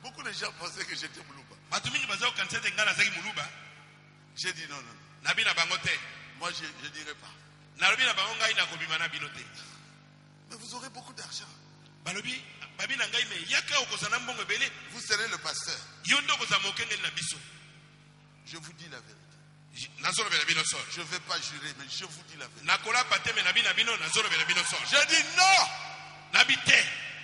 Beaucoup de gens pensaient que j'étais Moulouba. Bato mingi baza kokanisa te ngai nazalaki moluba. J'ai dit non, non. Nabi na bango te. Moi, je ne dirai pas. Nalobi na bango ngai nakobima na bino te. Mais vous aurez beaucoup d'argent. Balobi babi na ngai me yaka okozana mbongo ebele. Vous serez le pasteur. Yo nde okozala mokengeli na biso. Je vous dis la vérité. Nazolobela bino solo. Je ne vais pas jurer, mais je vous dis la vérité. Nakolapa te me nabi na bino nazolobela bino solo. Je dis non. Nabi te.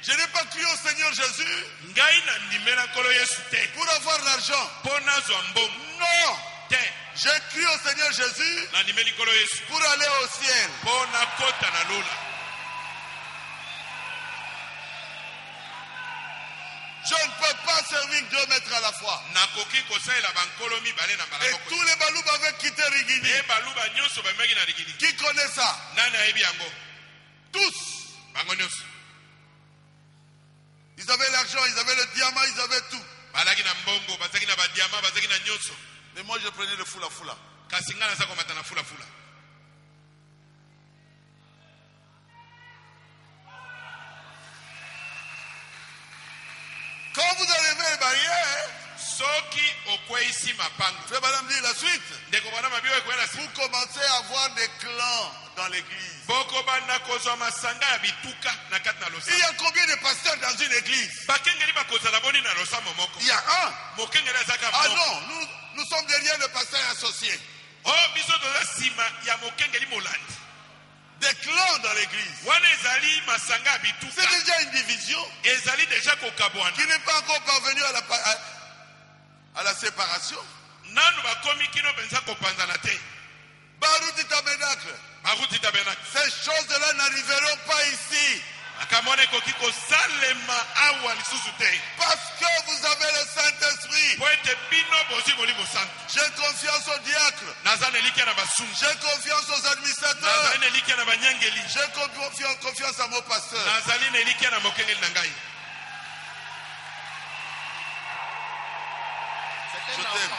Je n'ai pas cru au Seigneur Jésus Ngai na ndimela nkolo Yesu te. pour avoir l'argent. Mpo nazwa mbongo. Non. Te. J'ai cru au Seigneur Jésus Na ndimeli nkolo Yesu. pour aller au ciel. Mpo nakota na lola. Je ne peux pas servir 2 maîtres à la fois. Nakoki kosalela bankolo mibale na Et mbala tous les Balouba avaient quitté Rigini. me baluba nyonso bameki na ligini. Qui connaît ça? Nani ayebi yango? Tous. Bango nyonso. Ils avaient l'argent, ils avaient le diamant, ils avaient tout. Balaki na mbongo, bazaki na badiama, bazaki na nyonso. Mais moi, je prenais le foula-foula. Kasi nga naza komata na fulafula. Quand vous enlevez les barrières, Soki okweisi mapango. frère Madame dit la suite. Ndeko bana mabio ekwela si. Vous commencez à avoir des clans dans l'église. Boko bana kozwa masanga ya bituka na kati na Il y losa. a combien de pasteurs dans une église? Bakengeli bakozala boni na losa momoko. Il y a un. Mokengeli azaka Ah moko. non, nous sommes derrière le pasteur associé. Oh biso toza sima ya mokengeli molandi. Des clans dans l'église. Wana ezali masanga ya C'est bituka. déjà une division Ezali deja kokabwana. qui n'est pas encore parvenue à la séparation. Nanu bakomi kino penza kopanzana te. Barouti Tabernacle. Baruti tabernacle. Ces choses-là n'arriveront pas ici. Akamona ekoki kosalema awa lisusu te. Parce que vous avez le Saint-Esprit. Po ete bino J'ai confiance aux diacres. J'ai confiance aux administrateurs. J'ai confiance à mon pasteur. Je t'aime.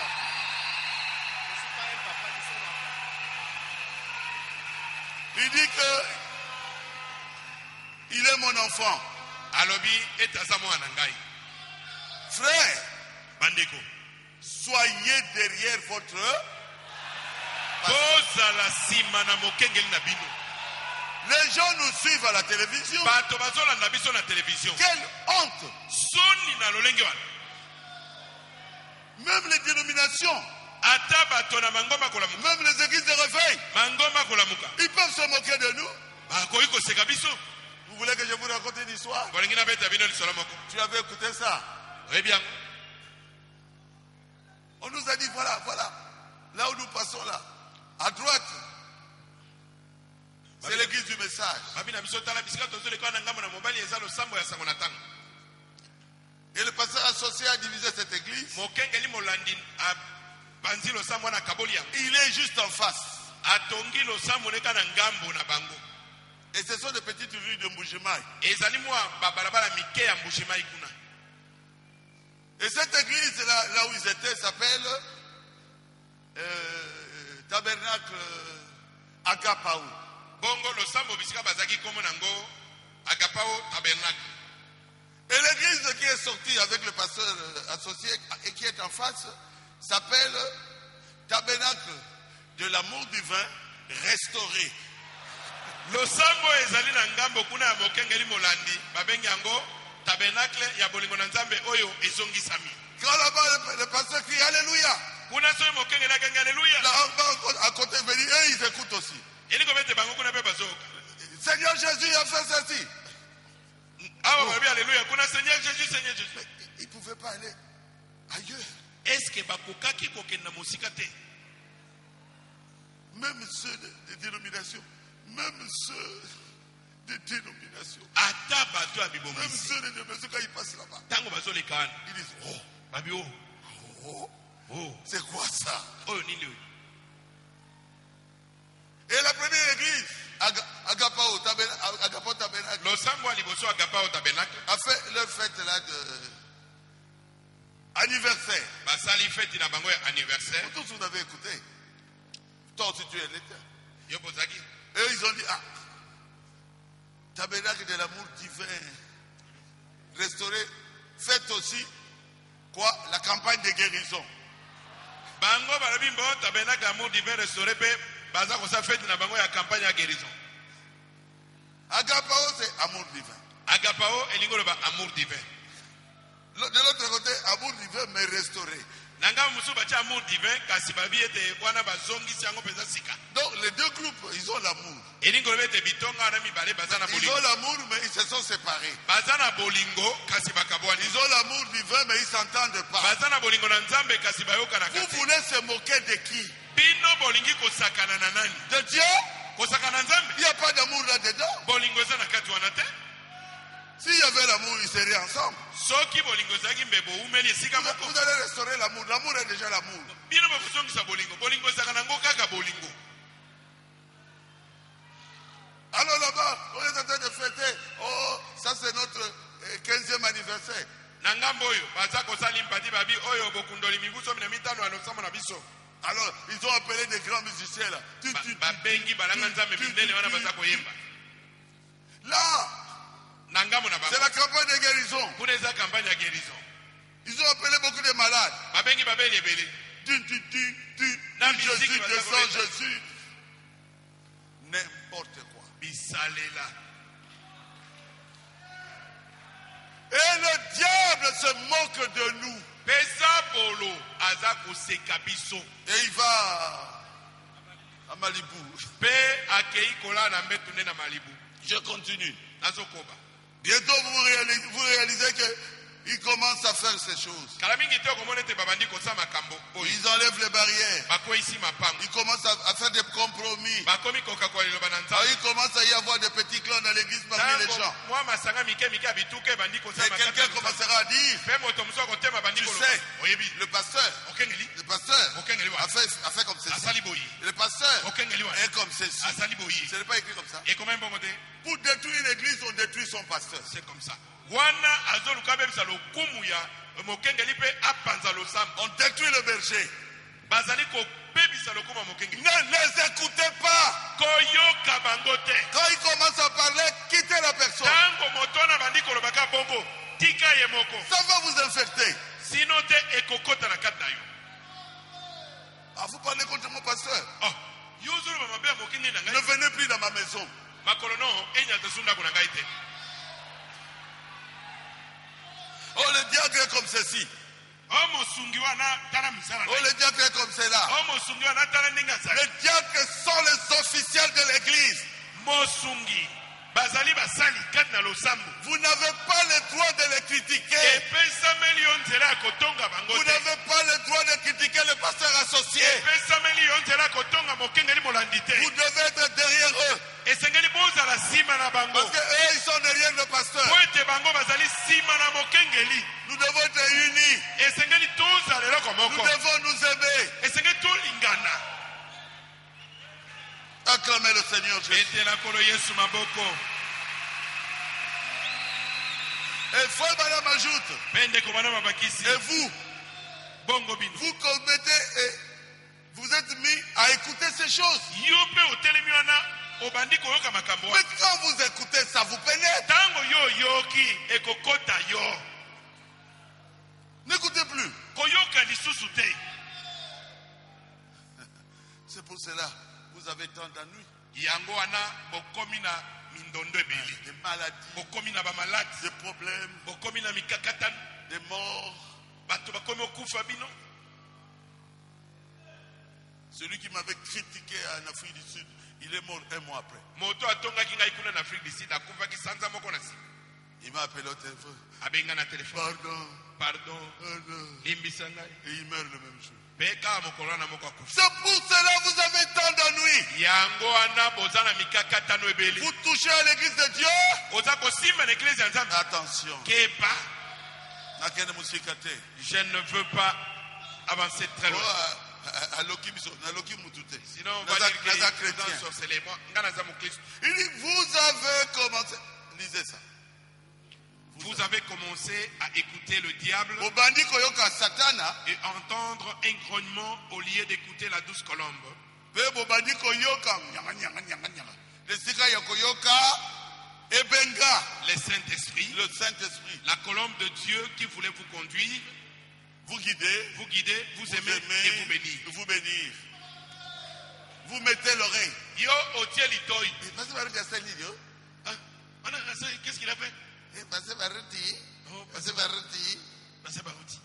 Il dit que il est mon enfant. Frère, soyez derrière votre les gens nous suivent à la télévision. Quelle honte. Même les dénominations, même les églises de réveil, ils peuvent se moquer de nous. Vous voulez que je vous raconte une histoire? Tu avais écouté ça? Eh bien. On nous a dit voilà, là où nous passons là, à droite, c'est l'église du message. Et le pasteur associé a divisé cette église. Il est juste en face. Et ce sont des petites rues de Mbujimaï. Et cette église là où ils étaient s'appelle Tabernacle Agapao. Et l'église qui est sortie avec le pasteur associé et qui est en face s'appelle Tabernacle de l'amour divin restauré. Losambo ezali na ngambo kuna ya mokengeli molandi babengi yango tabernacle ya bolingo na nzambe oyo ezongisami. Quand là-bas le pasteur crie alléluia. Kuna soyo mokengeli akangi alléluia. Là à côté venir eux ils écoutent aussi. Eliko bete bango kuna pe bazoka. Seigneur Jésus a fait ceci. Ah babi alléluia kuna Seigneur Jésus Seigneur Jésus. Mais ils pouvaient pas aller ailleurs. Est-ce que bakokaki kokenda mosika te? Même ceux des dénominations. Même ceux des dénominations. Même ceux des dénominations quand ils passent là-bas. Ils disent c'est quoi ça? Et la première église, Agapao Tabernacle, a fait leur fête là de anniversaire. Tous vous avez écouté. Toi aussi tu es l'éternel. Et ils ont dit, tabernacle de l'amour divin restauré, faites aussi quoi? La campagne de guérison. Bango balabimbo tabernacle l'amour divin restauré pe baza ko sa fête na bango ya campagne ya guérison. Agapao c'est amour divin. Agapao elingo ba amour divin. De l'autre côté, amour divin mais restauré. Nanga musu bacha amour divin kasi babi ete wana bazongisi yango peza sika. Donc les deux groupes, ils ont l'amour. Elingo bete bitonga na mibale bazana bolingo. Ils ont l'amour mais ils se sont séparés. Bazana bolingo kasi bakabwani. Ils ont l'amour divin mais ils s'entendent pas. Bazana bolingo na nzambe kasi bayoka na Vous voulez se moquer de qui? Bino bolingi kosakana na nani? De Dieu? Kosakana nzambe? Il n'y a pas d'amour là-dedans. Bolingo za na kati wana te? S'il y avait l'amour, ils seraient ensemble. Vous allez restaurer l'amour. L'amour est déjà l'amour. Alors là-bas, on est en train de fêter. Oh, ça c'est notre 15e anniversaire. Alors, ils ont appelé des grands musiciens là. Là, c'est la campagne de guérison. Ils ont appelé beaucoup de malades. Jésus descend, Jésus. N'importe quoi. Et le diable se moque de nous. Et il va à Malibu. Je continue. Bientôt vous réalisez qu'ils commencent à faire ces choses. Ils enlèvent les barrières. Ils commencent à faire des compromis. Il commence à y avoir des petits clans dans l'église parmi les gens. Et quelqu'un commencera à dire, tu sais, le pasteur, a fait comme ceci. asali boyi Le pasteur mokengeli wana est comme ceci. asali boyi Ce n'est pas écrit comme ça. ekoma mbongo te. Pour détruire l'église, on détruit son pasteur. C'est comme ça. Wana azoluka bebisa lokumu ya mokengeli pe apanza losambo. On détruit le berger. Bazali ko bebisa lokumu ya mokengeli. Ne les écoutez pas. Koyoka bango te. Quand ils commencent à parler, quittez la personne. Tango motona bandi kolobaka bongo tika ye moko. Ça va vous infecter. Sino te ekokota na kati na yo. Ah, vous parlez contre mon pasteur. Oh, yozolo ba mabe ya mokengeli na Ne ngai. venez plus dans ma maison. Makolo no enya tesunda kuna ngai te. Oh, le diable est comme ceci. O mosungi wana tala misala. Oh, le diable est comme cela. O mosungi wana tala ndinga sa. Les diacres sont les officiels de l'église. Mosungi bazali basali kati na losambo. Vous n'avez pas le droit de les critiquer. Epesameli yo nzela ya kotonga bango Vous te. n'avez pas le droit de critiquer le pasteur associé. Epesameli yo nzela ya kotonga mokengeli molandi te. Vous devez être derrière eux. Esengeli bozala nsima na bango. Parce qu'eux, ils sont derrière le pasteur. Po ete bango bazali nsima na mokengeli. Nous devons être unis. Esengeli tozala eloko Nous moko. devons nous aimer. Esengeli tolingana. Acclamez le Seigneur Jésus. Etela kolo Yesu maboko. Et frère Madame ajoute. Pende kobana mabakisi. Et vous, Bongo bino. vous commettez et vous êtes mis à écouter ces choses. Yo pe otelemi wana obandi koyoka makambo. Mais quand vous écoutez, ça vous pénètre. Tango yo yoki ekokota yo. N'écoutez plus. Koyoka lisusu te. C'est pour cela vous avez tant d'ennuis, Yango wana bokomi na mindondo ebele. des maladies, Bokomi na bamaladi. des problèmes, Bokomi na mikakatano. des morts. Bato bakomi okufa bino. Celui qui m'avait critiqué en Afrique du Sud, il est mort un mois après. Moto atongaki ngai kuna na Afrique du Sud akufaki sanza moko na sima. Il m'a appelé au téléphone. Abenga na telefone. Pardon, Pardon. Limbisa ngai. et il meurt le même jour. Peka mokolo na moko akufa. C'est pour cela que vous avez tant d'ennuis. Yango wana boza na mikakatano ebele. Vous touchez à l'église de Dieu. Oza kosimba na eklesi ya Nzambe. Attention. Keba. Nakene musikate. Je ne veux pas avancer très loin. Sinon, on va dire que les gens sont célèbres. Il dit, vous avez commencé. Lisez ça. Vous avez commencé à écouter le diable Obandi koyoka satana. et entendre un grognement au lieu d'écouter la douce colombe. Pe bobandi koyoka. Nyanga, nyanga, nyanga, nyanga. Le sika ya koyoka. Ebenga. Le Saint-Esprit, Le Saint-Esprit. la colombe de Dieu qui voulait vous conduire, Vous guidez. vous guider, vous aimer et vous bénir. Vous bénir. Vous mettez l'oreille. Yo otie litoi. Parce que Qu'est-ce qu'il a fait? Oh, Passer Barreti. Passer Barouti.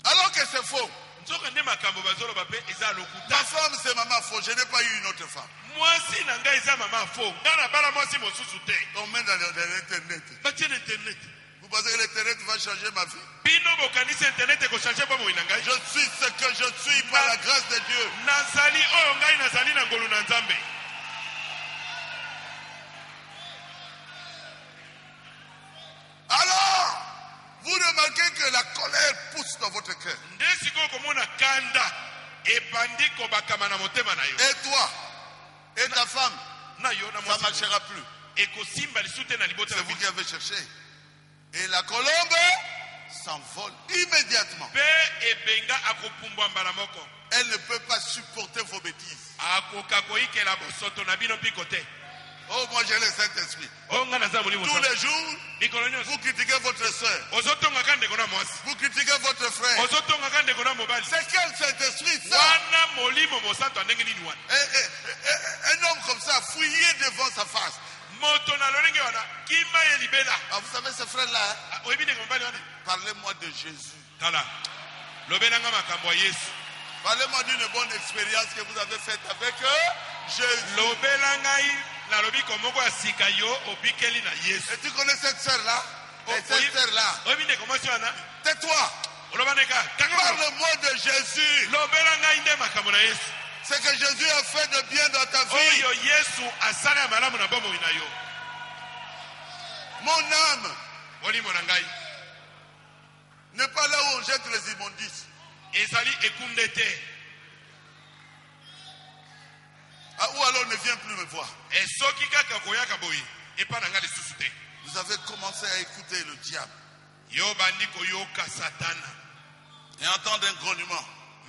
Alors que c'est faux. Nzoka nde makambo bazoloba pe eza lokuta. Ma femme, c'est maman faux. Je n'ai pas eu une autre femme. Mwasi na ngai eza mama fo. Nga na bala mwasi mosusu te. On met dans l'internet. Batie na internet. Vous pensez que l'internet va changer ma vie? Bino bokanisi internet ekochange bomoi na ngai. Je suis ce que je suis par la grâce de Dieu. Nazali oyo ngai nazali na ngolu na Nzambe. Alors, vous remarquez que la colère pousse dans votre cœur. Nde sikoyo komona kanda ebandi kobakama na motema na yo. Et toi, et ta femme, Na yo na ça ne mwasi. marchera plus. Ekosimba lisusu te na libota C'est na vous biso. qui avez cherché. Et la colombe s'envole immédiatement. Pe ebenga akopumbwa mbala moko. Elle ne peut pas supporter vos bêtises. Akoka koyikela bosoto na bino mpiko te. Oh, moi j'ai le Saint-Esprit. Oyo nga naza molimo Tous Nzambe. les jours, Mikolo nyonso. vous critiquez votre soeur. Ozotongaka ndeko na mwasi. Vous critiquez votre frère. Ozotongaka ndeko na mobali. C'est quel Saint-Esprit ça? Wana molimo mosantu andenge nini wana? Un homme comme ça, fouillé devant sa face. Moto na lolenge wana kimba ye libela. Ah, vous savez ce frère-là, hein? Oyebi ndeko mobali wana? Parlez-moi de Jésus. Tala. Lobelanga makambo ya Yesu. Parlez-moi d'une bonne expérience que vous avez faite avec Jésus. Lobelanga nalobi komoko ya sika yo obikeli na Yesu. Et tu connais cette sœur-là? Et cette sœur-là? Oyebi ndeko mwasi wana? Tais-toi. Oloba ndeka. Parle-moi de Jésus. Lobelanga inde makambo na Yesu. Ce que Jésus a fait de bien dans ta vie. Oyo Yesu asala ya malamu na bomoi na yo. Mon âme Molimo na ngai. n'est pas là où on jette les immondices. Ezali ekunde te. Ah, ou alors ne viens plus me voir. soki kaka koyaka boye epa na nga lisusu te. Vous avez commencé à écouter le diable Yo bandi koyoka satana et entendre un grognement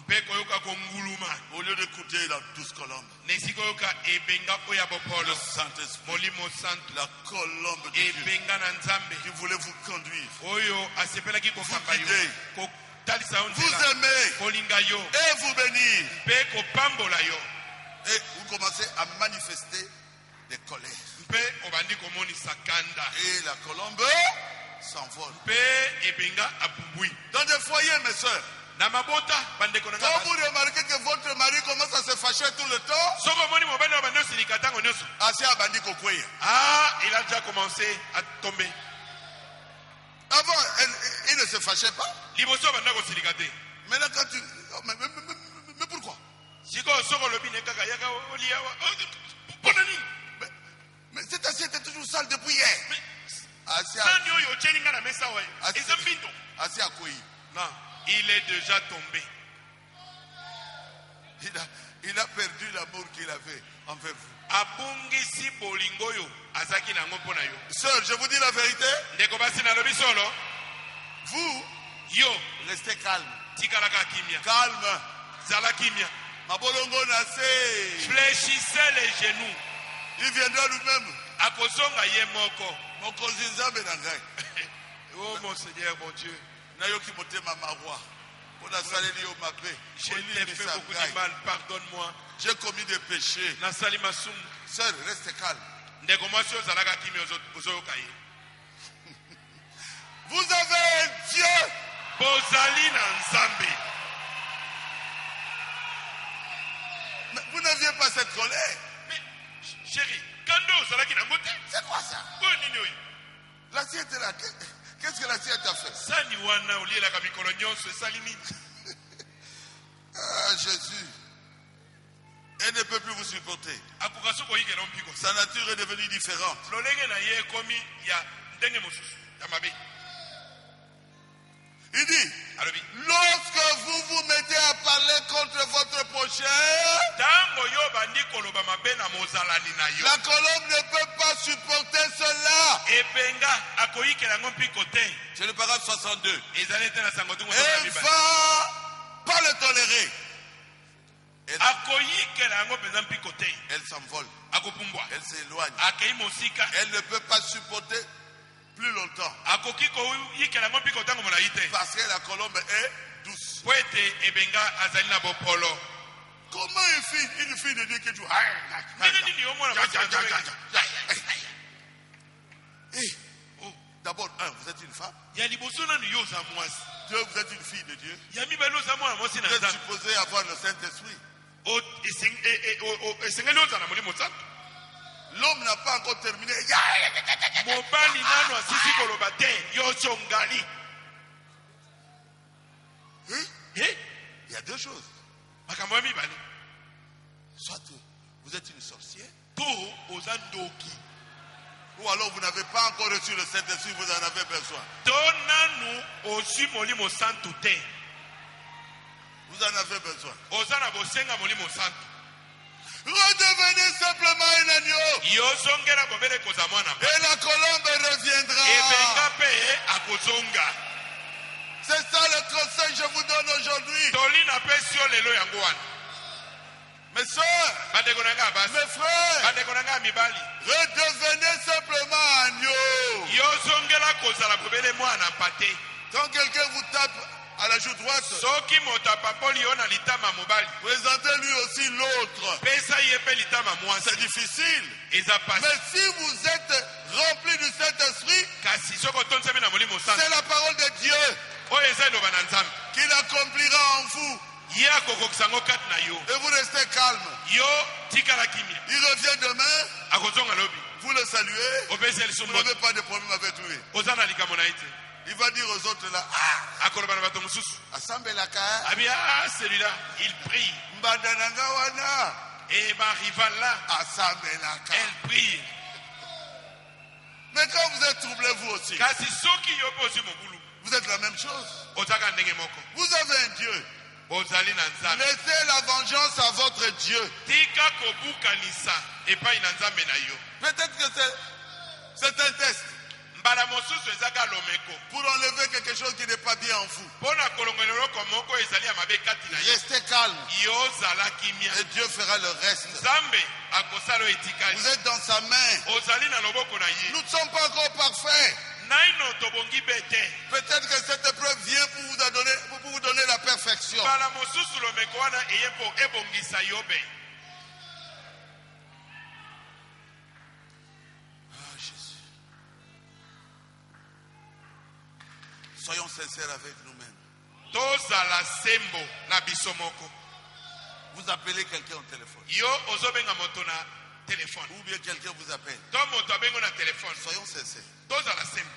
mpe koyoka konguluma au lieu d'écouter la douce colombe. nesi koyoka ebenga oyo ya Le bopolo Saint-Esprit, molimo santo la colombe de Dieu ebenga na nzambe qui voulait vous conduire. oyo asepelaki kokamba yo guidez. kotalisa yo Vous nzela aimez kolinga yo et vous bénir. mpe kopambola yo Et vous commencez à manifester des colères. mpe obandi komonisa kanda Et la colombe s'envole. mpe ebenga apumbwi Dans des foyers, mes soeurs, na mabota bandeko na nga quand vous remarquez que votre mari commence à se fâcher tout le temps, soki omoni mobali oyo bandi osilika ntango nyonso assez à bandi kokweya. il a déjà commencé à tomber Avant, il ne se fâchait pas. liboso banda kosilika te Maintenant, quand tu... Oh, mais pourquoi? sikoyo soki olobi ne kaka yaka oliawa mpona nini Mais cette assiette est toujours sale depuis hier. Assez à... sani oyo otyeli nga na mesa wa Assez- eza mbindo Assez à Kouyi. non il est déjà tombé Il a perdu l'amour qu'il avait envers vous. abungisi bolingo oyo azalaki nango mpo na yo Sœur, je vous dis la vérité. ndeko basi nalobi solo Vous, yo restez calme. tikalaka kimia Calme. zala kimia Mabolongo Nassé. fléchissez les genoux Il viendra lui-même. akozonga ye moko Mon cousin Nzambe Nangai. oh mon seigneur mon dieu Nayoki motema marwa. On a salé au mapé. je t'ai fait beaucoup de mal pardonne-moi J'ai commis des péchés. nasali masumu Sœur, restez calme. ndeko mwasi ozalaka kimia ozoyoka ye Vous avez un Dieu. bozali na nzambe Mais vous n'aviez pas cette colère. mais chéri kando ozalaki nango te C'est quoi ça? oyo nini oyo L'assiette est là. Qu'est-ce que l'assiette a fait? sani wana olielaka mikolo nyonso esali nini Ah, Jésus. Elle ne peut plus vous supporter. akoka soki oyikela mpiko Sa nature est devenue différente. lolenge na ye ekomi ya ndenge mosusu ya mabe Il dit, alobi lorsque vous vous mettez à parler contre votre prochain, ntango yo bandi koloba mabe na mozalani na yo la colombe ne peut pas supporter cela. ebenga akoyikela yango mpiko te C'est le paragraphe 62. ezali te na sango tungo Elle va pas le tolérer. akoyikela yango mpenza mpiko te Elle s'envole. akopumbwa Elle s'éloigne. akei mosika Elle ne peut pas supporter plus longtemps. akoki koyikela yango mpiko ntango molai te Parce que la colombe est douce. po ete ebenga azali na bopolo Comment une fille de Dieu qui joue? ndenge nini omona mwasi na Nzambe? Oh, d'abord, vous êtes une femme. ya liboso nanu yo oza mwasi Deux, vous êtes une fille de Dieu. ya mibale oza mwana mwasi na Vous êtes nzambe supposé avoir le Saint-Esprit. esengeli oza na molimo santo L'homme n'a pas encore terminé. mobali nano asisi koloba te yo zongali Il y a deux choses. makambo ya mibale Soit vous êtes une sorcière, to oza ndoki ou alors vous n'avez pas encore reçu le Saint-Esprit, vous en avez besoin. to nanu ozwi molimo santu te Vous en avez besoin. oza na bosenga molimo santu Redevenez simplement un agneau. yozongela bobele koza mwana Et la colombe reviendra. ebenga mpe akozonga C'est ça le conseil que je vous donne aujourd'hui. toli napesi yo lelo yango wana Mes soeurs, bandeko na nga ya basi mes frères, bandeko na nga ya mibali redevenez simplement agneau. yozongela kozala bobele mwana pate Quand quelqu'un vous tape à la joue droite, soki moto apapoli yo na litama mobali présentez-lui aussi l'autre. pesa ye mpe litama mwasi C'est difficile. eza pasi Mais si vous êtes rempli du Saint-Esprit, kasi soki otondsami na molimo santu c'est la parole de Dieu oyo eza eloba na nzambe qu'il accomplira en vous. ye akokokisa yango kati na yo Et vous restez calme. yo tikala kimia Il revient demain, akozonga lobi vous le saluez. opesi eliso Vous mbote n'avez pas de problème avec lui. oza na likambo na ye te Il va dire aux autres là, akoloba na bato mosusu Asambelaka, abi celui-là il prie Mbadananga wana, et ma rival là Asambelaka. elle prie Mais quand vous êtes troublé, vous aussi, kasi soki yo mpe ozwi mobulu vous êtes la même chose. ozaka ndenge moko Vous avez un Dieu. bozali na nzambe. Laissez la vengeance à votre Dieu. Tika kobukanisa epai na nzambe na yo. Peut-être que c'est un test Mbala mosusu ezaka lomeko. pour enlever quelque chose qui n'est pas bien en vous. Pona kolongela eloko moko ezali ya mabe kati na yo. Restez calme Yo zala kimia. et Dieu fera le reste. Nzambe akosala etikali. Vous êtes dans sa main. Ozali na loboko na ye. Nous ne sommes pas encore parfaits. Naino tobongi bete. Peut-être que cette épreuve vient pour vous donner la perfection. Mbala mosusu lomeko wana eye po ebongisa yo be. Soyons sincères avec nous-mêmes. Tozala sembo na biso moko. Vous appelez quelqu'un au téléphone. Yo ozobenga moto na téléphone. Ou bien quelqu'un vous appelle. To moto abengo na téléphone. Soyons sincères. Tozala sembo.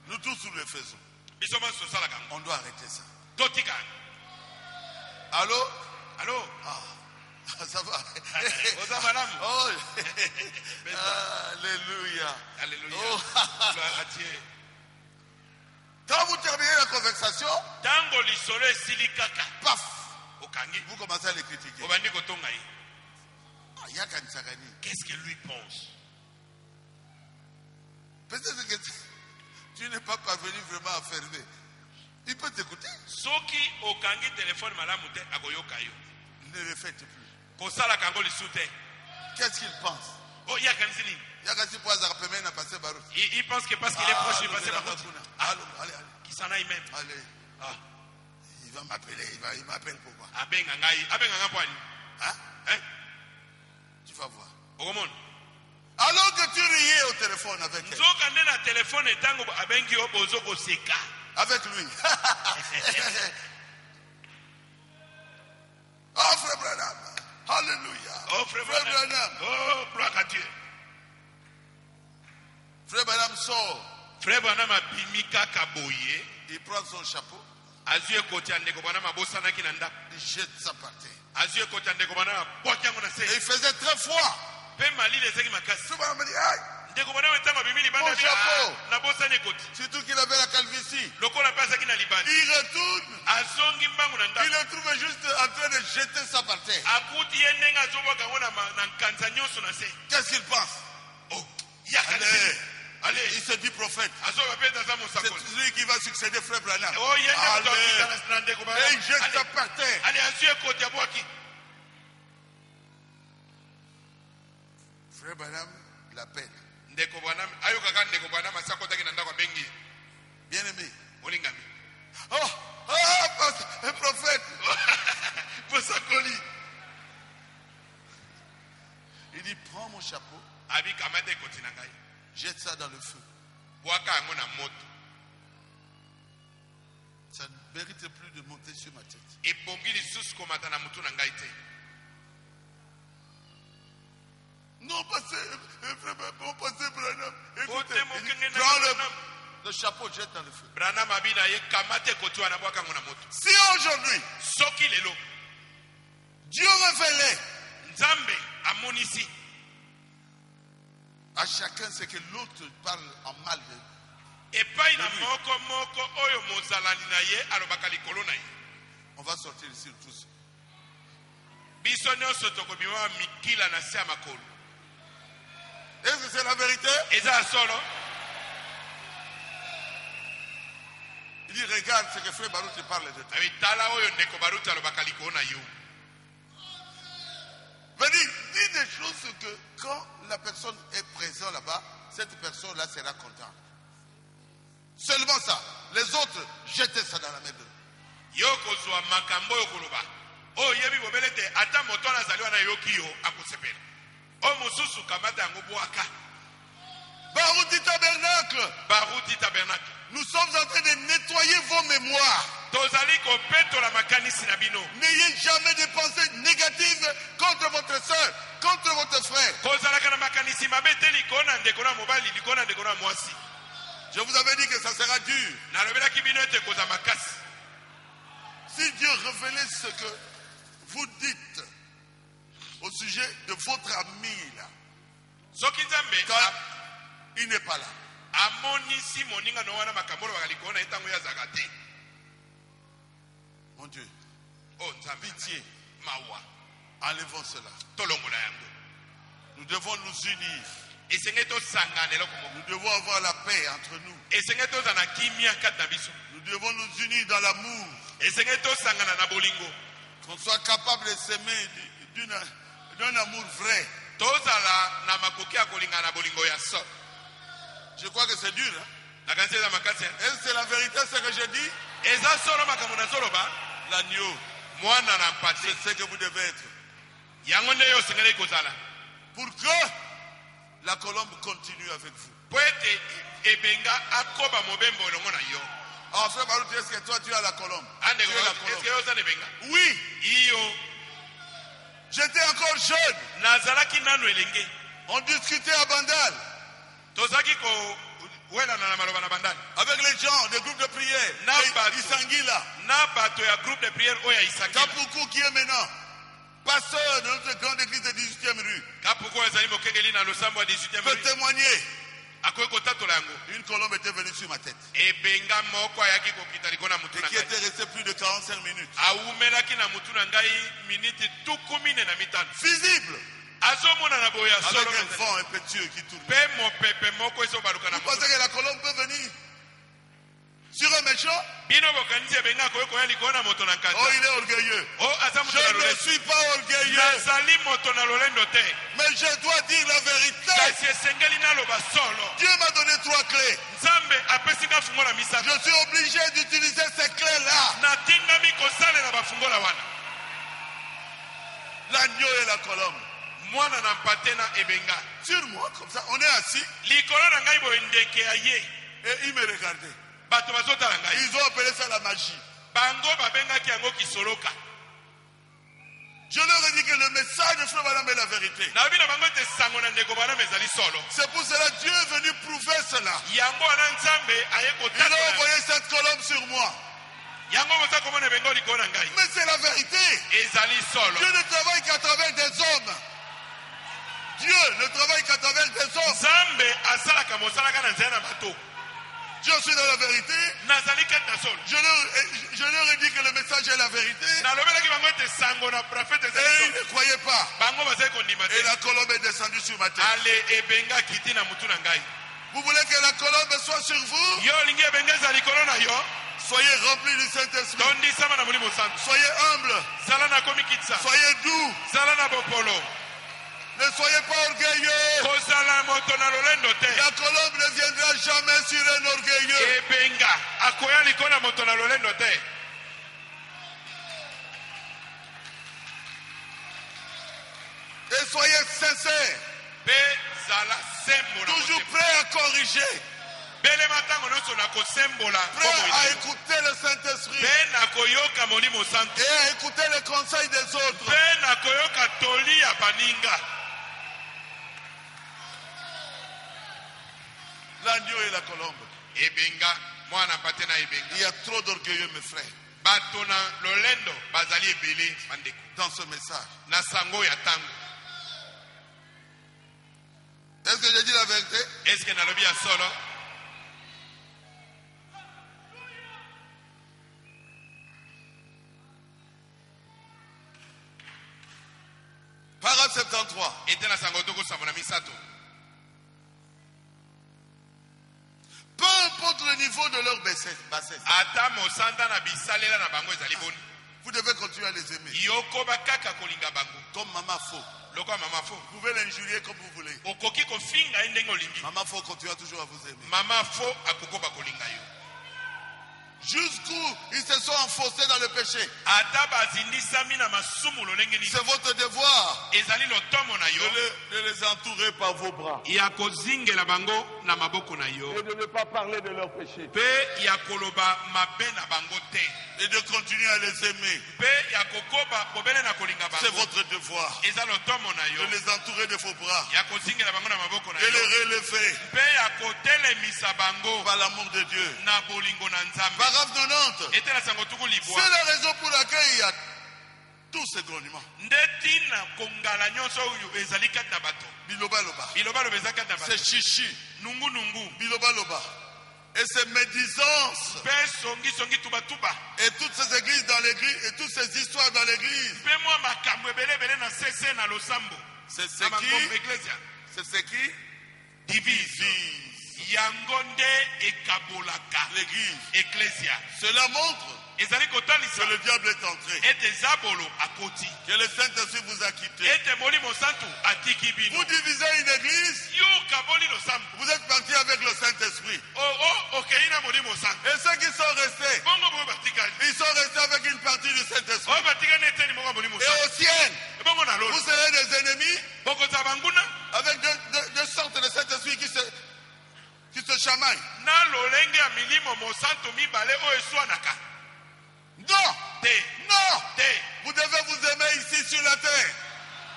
Nous tous nous le faisons. Biso maso sala kango. On doit arrêter ça. Totika. Allô? Allô? Ah, ça va. Oza madame. Oh. Alléluia. Alléluia. Oh. Gloire à Dieu. Quand vous terminez la conversation, Tango lisolo esili kaka. paf, Okangi. vous commencez à les critiquer. Obandi kotonga ye. Ah, il y a Kanisakani. Qu'est-ce que lui pense? Peut-être que tu n'es pas parvenu vraiment à fermer. Il peut t'écouter. Soki okangi téléphone malamu te akoyoka yo. Ne le faites plus. Kosala kango lisute. Qu'est-ce qu'il pense? Oh, ya kanisi nini? Il y a Kasi Poazar Pemé n'a passé Barouf. Il pense que parce qu'il est proche, il passe par contre. Allez, allez, Qui s'en aille même. allez. Ah. Il va m'appeler, il m'appelle pourquoi? Abenga ngai, abenga nga poani. Hein? Hein? Tu vas voir. Okomon. Alors que tu riais au téléphone avec elle, Nzoka nde na téléphone etango abengi yo bozo koseka. avec lui. Oh, frère Branham. Alléluia. Oh, frère Branham. Oh, gloire à Dieu. Frère Branham sort. Frère Branham abimi kaka boye. Il prend son chapeau. Azue koti ya ndeko Branham abosanaki na ndako. Il jette ça par terre. Azue koti ya ndeko Branham abwaki yango na se. Et il faisait très froid. Pe malili ezaki makasi. Frère Branham me dit, aïe. Ndeko Branham etango abimi libanda Mon chapeau. na bosani koti. Surtout qu'il avait la calvitie. Lokola pe azaki na libanda. Il retourne. Azongi mbangu na Il ndako. le trouve juste en train de jeter ça par terre. Akuti ye ndenge azobwaka yango na nkanza nyonso na se. Qu'est-ce qu'il pense? Oh, yaka Allez. Allez. Il se dit prophète. Azoba pe daza C'est mosakoli. lui qui va succéder frère Branham. Oh, yende moto Allez. akita na ndeko Branham. Et il jette Allez. ça par terre. Allez, azue koti abwaki. Frère Branham l'appelle. Ndeko Branham ayokaka ndeko Branham asakotaki na ndako abengi. Bien aimé. Olingami. Un prophète. Mosakoli. Il dit, prends mon chapeau, Abi kamate koti na ngai. jette ça dans le feu. Bwaka yango na moto. Ça ne mérite plus de monter sur ma tête. Ebongi lisusu komata na mutu na ngai te. Non, passez Branham. Écoutez, Côté mon il dit, kenge na prends Branham. le chapeau, jette dans le feu. Branham abi na ye kamate koti wana bwaka yango na moto. Si aujourd'hui, Soki lelo Dieu révélait Nzambe amonisi à chacun ce que l'autre parle en mal de, epai na moko moko oyo mozalani na ye alobaka likolo na ye. on va sortir ici tous. Biso nyonso tokobima mikila na se ya makolo. Est-ce que c'est la vérité? Eza ya solo. Il dit, regarde ce que frère Baruch te parle de toi. Abi tala oyo ndeko baruti alobaka likolo na yo. Venez, dis des choses que quand la personne est présente là-bas, cette personne-là sera contente. Seulement ça. Les autres, jetez ça dans la mer de l'eau. Yo kozwa makambo yo koloba. O yebi bobele te ata moto anazaliwa na yoki yo akosepela. O mosusu kamata yango bwaka. Baruti Tabernacle, Baruti tabernacle. nous sommes en train de nettoyer vos mémoires. Tozali kopetola makanisi na bino. N'ayez jamais de pensées négatives contre votre soeur, contre votre frère. Kozalaka na makanisi mabe te likolo na ndeko na mobali, likolo na ndeko na mwasi. Je vous avais dit que ça sera dur. Nalobelaki bino ete koza makasi. Si Dieu révélait ce que vous dites au sujet de votre ami là, Soki Nzambe quand il n'est pas là, amonisi moninga no wana makambo olobaka likolo na ye ntango oyo azalaka te. mon Dieu, o nzambe Pitié, mawa enlevons cela. tolongola yango Nous devons nous unir. esenge tosangana eloko moko Nous devons avoir la paix entre nous. esenge toza na kimia kati na biso Nous devons nous unir dans l'amour. esenge tosangana na bolingo Qu'on soit capable de s'aimer d'un amour vrai. tozala na makoki ya kolingana na bolingo ya so Je crois que c'est dur. Hein? nakanisi eza makasi Et c'est la vérité ce que je dis. eza solo makambo nazoloba L'agneau, mwana na mpate c'est ce que vous devez être. yango nde yo osengeli kozala Pour que la colombe continue avec vous. po ete ebenga akoba mobembo elongo na yo Alors, frère Barouti, est-ce que toi tu as la colombe? andeko Tu es la eske colombe. yo oza na ebenga Oui, iyo j'étais encore jeune. nazalaki nano elenge On discutait à Bandal tozalaki kowelana na maloba na bandani avec les gens des groupes de prière. N'importe. Isangila, na bato ya groupe de prière oyo ya isangila Kapoukou qui est maintenant pasteur de notre grande église de 18e rue, kapuku oyo ezali mokengeli na losambo ya 18e peut témoigner. akoki kotatola yango Une colombe était venue sur ma tête ebenga moko ayaki kokita liko na mutu et na qui ngai était restée plus de 45 minutes. awumelaki na mutu na ngai miniti 15 Visible, azomona na boye ya avec solo un vent impétueux qui tourne. mpe mopepe moko ezobaluka na Vous pensez mutu que la colombe peut venir sur un méchant? bino bokanisi ebenga akoki koya likolo na moto na Oh, nkata il est orgueilleux. o aza moto na Je ne lolendo suis pas orgueilleux, nazali moto na lolendo te mais je dois dire la vérité. kasi esengeli naloba solo Dieu m'a donné 3 clés. nzambe apesi nga fungola misato Je suis obligé d'utiliser ces clés-là. natindami kosalela bafungola wana L'agneau et la colombe. mwana na mpate na ebenga Sur moi, comme ça, on est assis likolo na ngai boye ndeke ya ye et ils me regardaient. bato bazotala ngai Ils ont appelé ça la magie. bango babengaki yango kisoloka Je leur ai dit que le message de Frère Branham est la vérité. nayebi na bango ete sango na ndeko bana ezali solo C'est pour cela que Dieu est venu prouver cela. yango wana nzambe aye Il a kotatola envoyé cette colombe sur moi. yango boza komona ebenga likolo na ngai Mais c'est la vérité. ezali solo Dieu ne travaille qu'à travers des hommes. Dieu ne travaille qu'à travers des hommes. nzambe asalaka mosalaka na nzela na bato Je suis dans la vérité. nazali kati na solo Je leur ai dit que le message est la vérité. nalobelaki bango ete sango na profete Et ezali ils solo ne croyaient pas. bango bazali kondima Et te la colombe est descendue sur ma tête. ale ebenga kiti na mutu na ngai Vous voulez que la colombe soit sur vous? yo olingi ebenga eza likolo na yo Soyez remplis du Saint-Esprit. tondisama na molimo santu Soyez humbles. zala na komikitisa Soyez doux. zala na bopolo Ne soyez pas orgueilleux. kozala moto na lolendo te La colombe ne viendra jamais sur un orgueilleux. ebenga akoya likolo na moto na lolendo te Et soyez sincères. mpe zala sembo na Toujours motema. prêts à corriger. belema ntango nyonso na kosembola Prêts bomoi à na yo. écouter le Saint-Esprit. mpe na koyoka molimo santu Et à écouter les conseils des autres. mpe na koyoka toli ya baninga L'agneau et la colombe. ebenga mwana mpate na ebenga Il y a trop d'orgueilleux, mes frères, bato na lolendo bazali ebele bandeko dans ce message. na sango ya ntango Est-ce que j'ai dit la vérité? eske nalobi ya solo Parade 73. ete na sango tokosamba na misato Peu importe le niveau de leur bassesse, ata mosanda na bisalela na bango ezali boni vous devez continuer à les aimer. yokoba kaka kolinga bango Comme maman faux. lokola mama fo Vous pouvez l'injurier comme vous voulez. okoki kofinga ye ndenge olingi Maman faux continuera toujours à vous aimer. mama fo akokoba kolinga yo Jusqu'où ils se sont enfoncés dans le péché. ata bazindisami na masumu lolenge nini C'est votre devoir ezali lotomo na yo de les entourer par vos bras. ya kozingela bango na maboko na yo Et de ne pas parler de leurs péchés. mpe ya koloba mabe na bango te Et de continuer à les aimer. mpe ya kokoba bobele na kolinga C'est bango votre devoir eza lotomo na yo de les entourer de vos bras. ya kozingela bango na maboko na Et les yo relever mpe ya kotelemisa bango par l'amour de Dieu. na bolingo na nzambe Paragraphe 90. ete na sango tuku libwa C'est la raison pour laquelle il y a tous ces grognements. nde ntina kongala nyonso oyo ezali kati na bato Biloba loba. bilobaloba eza kati na C'est bato chichi. nungunungu Biloba loba. Et ces médisances mpe songisongi tubatuba et toutes ces églises dans l'église et toutes ces histoires dans l'église, mpe mwa makambo ebelebele na sese na losambo c'est ce na mangombe qui, eklesia c'est ce qui divise yango nde ekabolaka l'église. eklesia. Cela montre ezali kotalisa que le diable est entré, ete zabolo akoti que le Saint-Esprit vous a quitté. ete molimo santu atiki bino Vous divisez une église, yo kaboli losambo vous êtes parti avec le Saint-Esprit. okei na molimo santu Et ceux qui sont restés, bongo boyo batikali ils sont restés avec une partie du Saint-Esprit. oyo batikali eteni moko ya molimo Et santu au ciel, bongo na vous lolo serez des ennemis bokozala banguna avec deux sortes de Saint-Esprit qui se chamaillent. na lolenge ya milimo mosantu mibale oyo eswanaka Non, te non, te vous devez vous aimer ici sur la terre.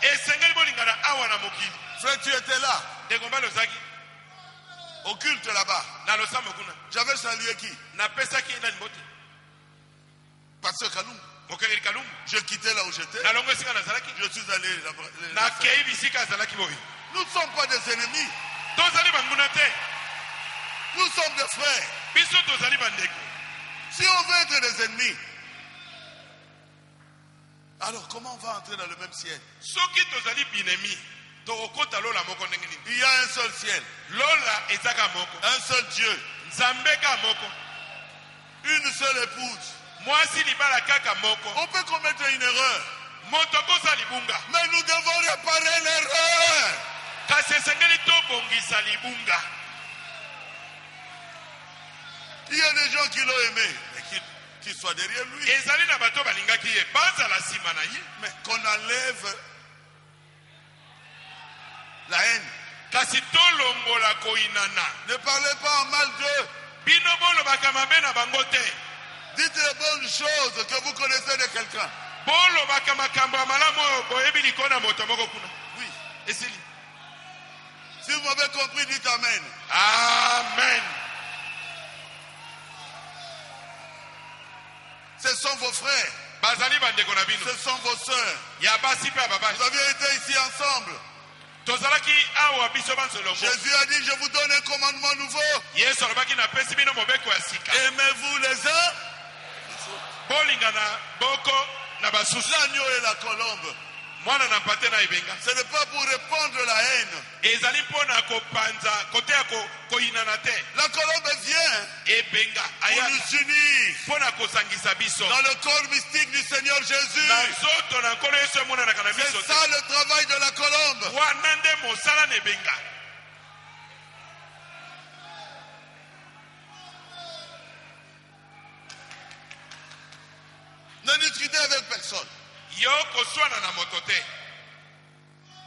esengeli bolingana awa na mokili Frère, tu étais là, ndeko mbali ozalaki au culte là-bas. na losambo kuna J'avais salué qui? napesaki nani mbote Pasteur Kaloum. mokengeli kalumu J'ai quitté là où j'étais. nalongo esika nazalaki Je suis allé nakei bisika azalaki boye Nous ne sommes pas des ennemis. tozali banguna te Nous sommes des frères. biso tozali bandeko. Si on veut être des ennemis, alors comment on va entrer dans le même ciel? soki tozali binemi tokokota lola moko ndenge nini Il y a un seul ciel, lola ezaka moko un seul Dieu, nzambe ka moko une seule épouse. mwasi libala kaka moko On peut commettre une erreur, moto kosa libunga mais nous devons réparer l'erreur. kasi esengeli tobongisa libunga. Il y a des gens qui l'ont aimé, mais qui soient derrière lui. ezali na bato balingaki ye bazala nsima na ye Mais qu'on enlève la haine. kasi tolongola koinana. Ne parlez pas en mal d'eux. bino bolobaka mabe na bango te Dites les bonnes choses que vous connaissez de quelqu'un. bolobaka makambo ya malamu oyo boyebi likolo na moto moko kuna Oui. esili. Si vous m'avez compris, dites Amen. Amen. Ce sont vos frères. bazali bandeko na bino Ce sont vos sœurs. ya basi mpe ya Vous babasi aviez été ici ensemble. tozalaki awa biso bansolongo. Jésus a dit, je vous donne un commandement nouveau. yesu alobaki napesi bino mobeko ya sika Aimez-vous les uns, bolingana boko na basusu l'agneau et la colombe. mwana na mpate na ebenga. Ce n'est pas pour répandre la haine. ezali mpo na kopanza koteya koyinana te. La colombe vient ebenga pour aya nous unir mpo na kosangisa biso dans le corps mystique du Seigneur Jésus. na nzoto na nkolo yesu emonanaka na biso C'est te. ça le travail de la colombe. wana nde mosala na ebenga. Ne discutez avec personne. yo koswana na moto te.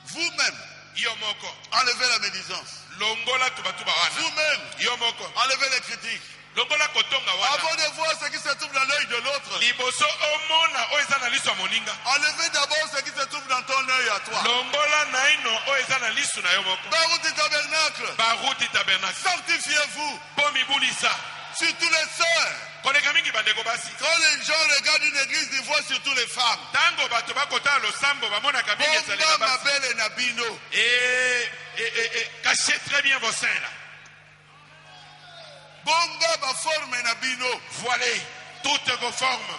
Vous-même, yo moko enlevez la médisance. longola tubatuba wana. Vous-même, yo moko enlevez les critiques. longola kotonga wana. Avant de voir ce qui se trouve dans l'œil de l'autre, liboso omona oyo eza na liso ya moninga. enlevez d'abord ce qui se trouve dans ton œil à toi. longola naino oyo eza na lisu na yo moko. Baruti tabernacle, baruti tabernacle sanctifiez-vous. mpo mibulisa Surtout les sœurs. koleka mingi bandeko basi. Quand les gens regardent une église, ils voient surtout les femmes. ntango bato bakotala losambo bamonaka mingi ezali na Bomba basi. Mabel et Nabino. Cachez très bien vos seins là. Bomba Baforme et Nabino. Voilez toutes vos formes.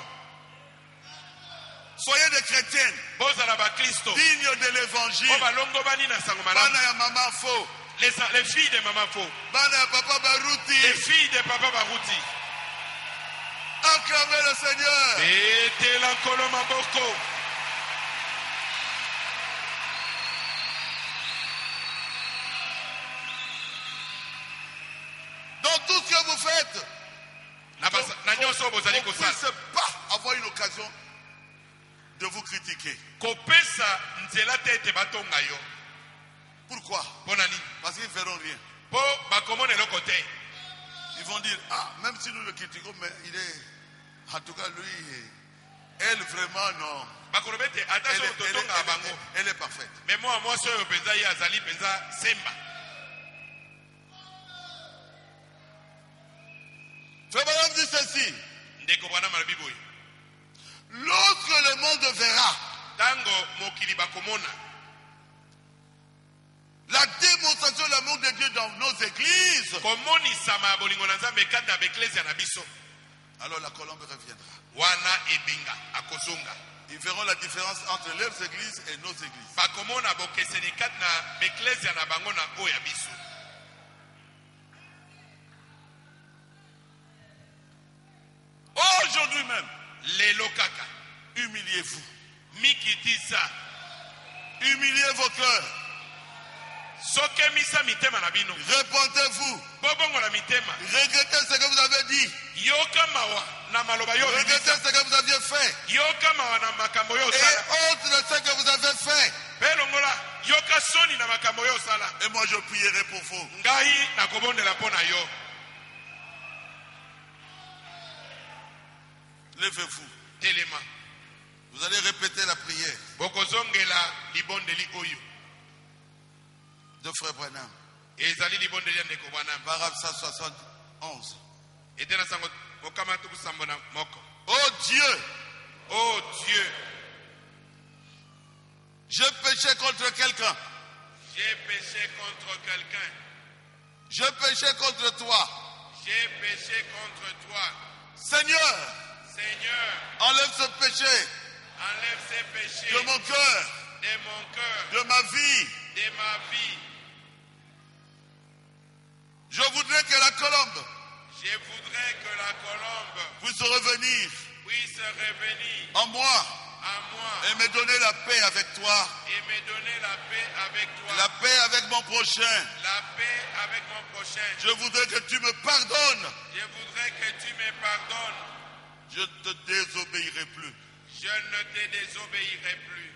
Soyez des chrétiennes bozala bakristo dignes de l'évangile. oyo balongobani na sango malamu. Bana ya maman faux. Les filles de maman faux, Bana ya papa les Baruti. filles de papa baruti. Acclamez le Seigneur. Betela nkolo maboko. Dans tout ce que vous faites, Na nyonso oyo bozali on ne kosala puisse pas avoir une occasion de vous critiquer. kopesa nzela te ete batonga yo. Pourquoi? Mpo na nini? Parce qu'ils ne verront rien. Mpo bakomona eloko te. Ils vont dire, ah, même si nous le critiquons, mais il est, en tout cas lui, elle vraiment non. bakoloba ete ata soki totonga bango Elle est parfaite. me mwa mwasi oyo mpenza ye azali mpenza semba. Frère Branham dit ceci, ndeko bwana malobi boye lorsque le monde verra ntango mokili bakomona La démonstration de l'amour de Dieu dans nos églises. komonisama bolingo na nzambe kati na baeklezia na biso. Alors la colombe reviendra. Wana ebinga akozonga. Ils verront la différence entre leurs églises et nos églises. Bakomona bokeseni kati na baeklezia na bango na oyo ya biso. Aujourd'hui même, Lelo kaka. humiliez-vous. Mikitisa. Humiliez vos cœurs. Sokemisa mitema na bino. Repentez-vous. Bobongo na mitema. Regrettez ce que vous avez dit. Yoka mawa na maloba yo Regrettez bibisa. ce que vous aviez fait. Yoka mawa na makambo yo Et sala. honte de ce que vous avez fait. Pelongola yoka soni na makambo yo sala. Et moi je prierai pour vous. Ngai na kobondela pona yo. Levez-vous. Telema. Vous allez répéter la prière Bokozongela libondeli oyo. de Frère Branham. Ezali libondeli ya ndeko bwana. Paragraphe 171. Etena sango mokama tukusambo na moko. Oh Dieu, Oh Dieu, j'ai péché contre quelqu'un. j'ai péché contre quelqu'un. J'ai péché contre toi. J'ai péché contre toi. Seigneur, Seigneur, enlève ce péché enlève ces péchés de mon cœur, de mon cœur, de ma vie. de ma vie. Je voudrais que la colombe Je voudrais que la colombe puisse revenir puisse revenir en moi à moi et me donner la paix avec toi, et me donner la paix avec toi. la paix avec mon prochain. La paix avec mon prochain. Je voudrais que tu me pardonnes. Je voudrais que tu me pardonnes. Je ne te désobéirai plus. Je ne te désobéirai plus.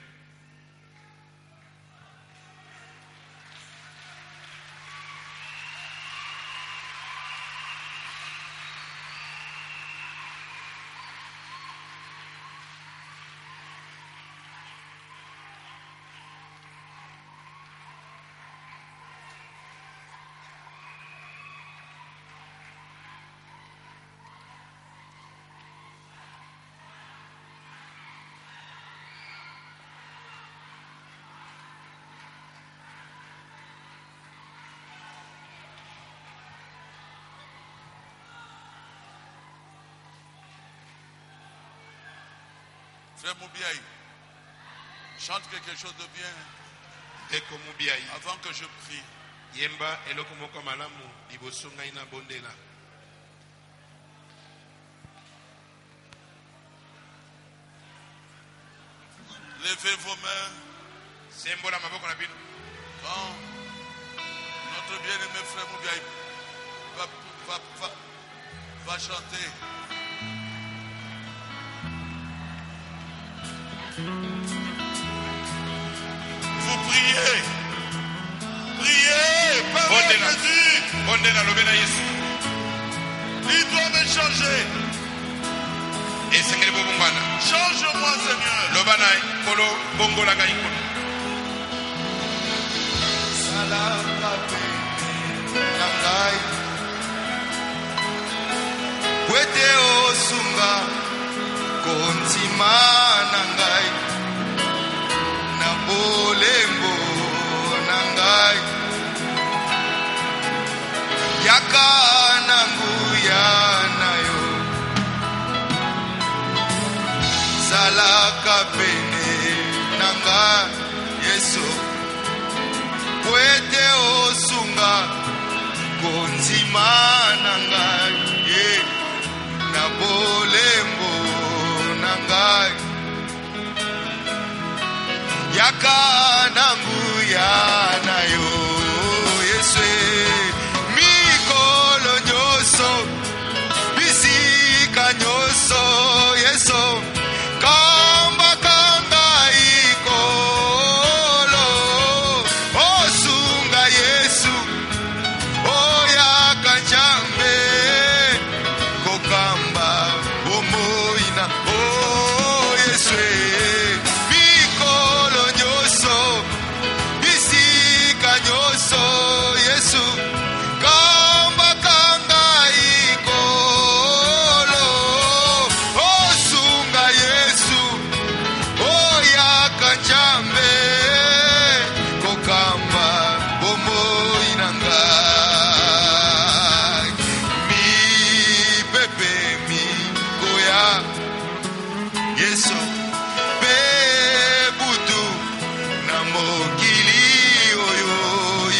Frère Moubiaï, chante quelque chose de bien Eko mubiai. avant que je prie. Yemba eloko moko malamu liboso ngai na bondela. Levez vos mains Sembola maboko na bino. quand notre bien-aimé frère Moubiaï va chanter. Vous priez. Priez. Parlez à Bondela. Jésus. Bondela lobela Yesu. Il doit me changer. Esengeli bobongwana. Change-moi, Seigneur. Lobana kolo bongola ngai kolo. Wete osunga kontima na ngai na bolembo na ngai yaka na nguya na yo salaka pene na ngai Yesu wete osunga kontima na ngai na bolembo na ngai yaka na nguya na yo Yesu mikolo nyonso bisika nyonso Yesu kamba kanga ikolo osunga Yesu oya kanjambe kokamba omoina oh Yesu mikolo nyonso yesu pe butu na mokili oyo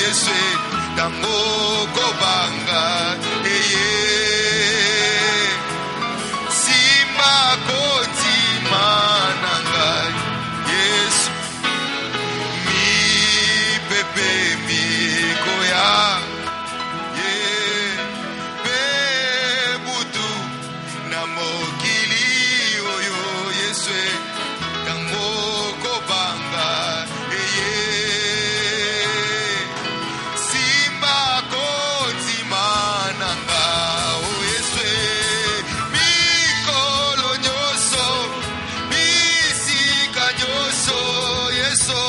yesu tango kobanga eye simba kotima na ngai yesu mi pepe mikoya pe butu na mokili oyo yesu tango kobanga eye simba kotima na nga o yesu mikolo nyonso bisika nyonso yesu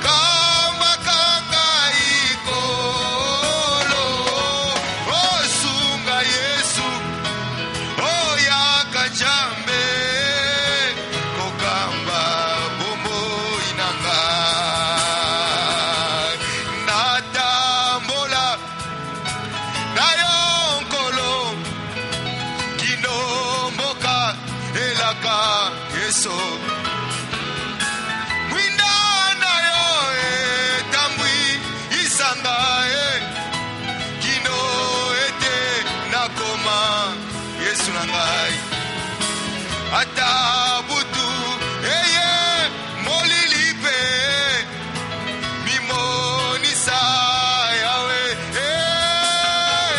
kamakanga ikolo osunga yesu oyaka jambe kokamba bomoi na ngai natambola na yo nkolo kino mboka elaka yesu mwinda na yo etambwi isanga kino ete nakoma yesu na ngai ata butu eye molili pe mimonisa yawe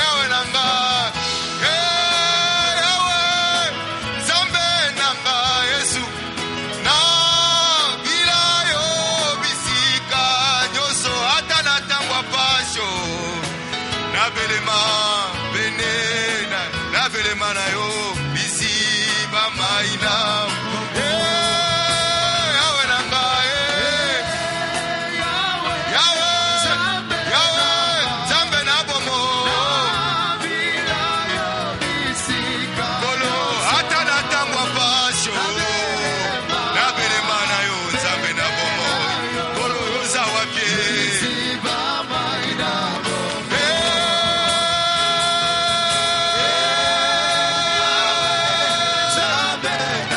yawe na ngai yawe nzambe na ngai yesu na bila yo bisika nyonso ata na ntango ya pasio nabelema pene nabelema na yo bisiba mai na yawe na ngai yawe nzambe na bomo kolo ata na ntango ya pasio nabelema na yo nzambe na bomo kolo yoza wapie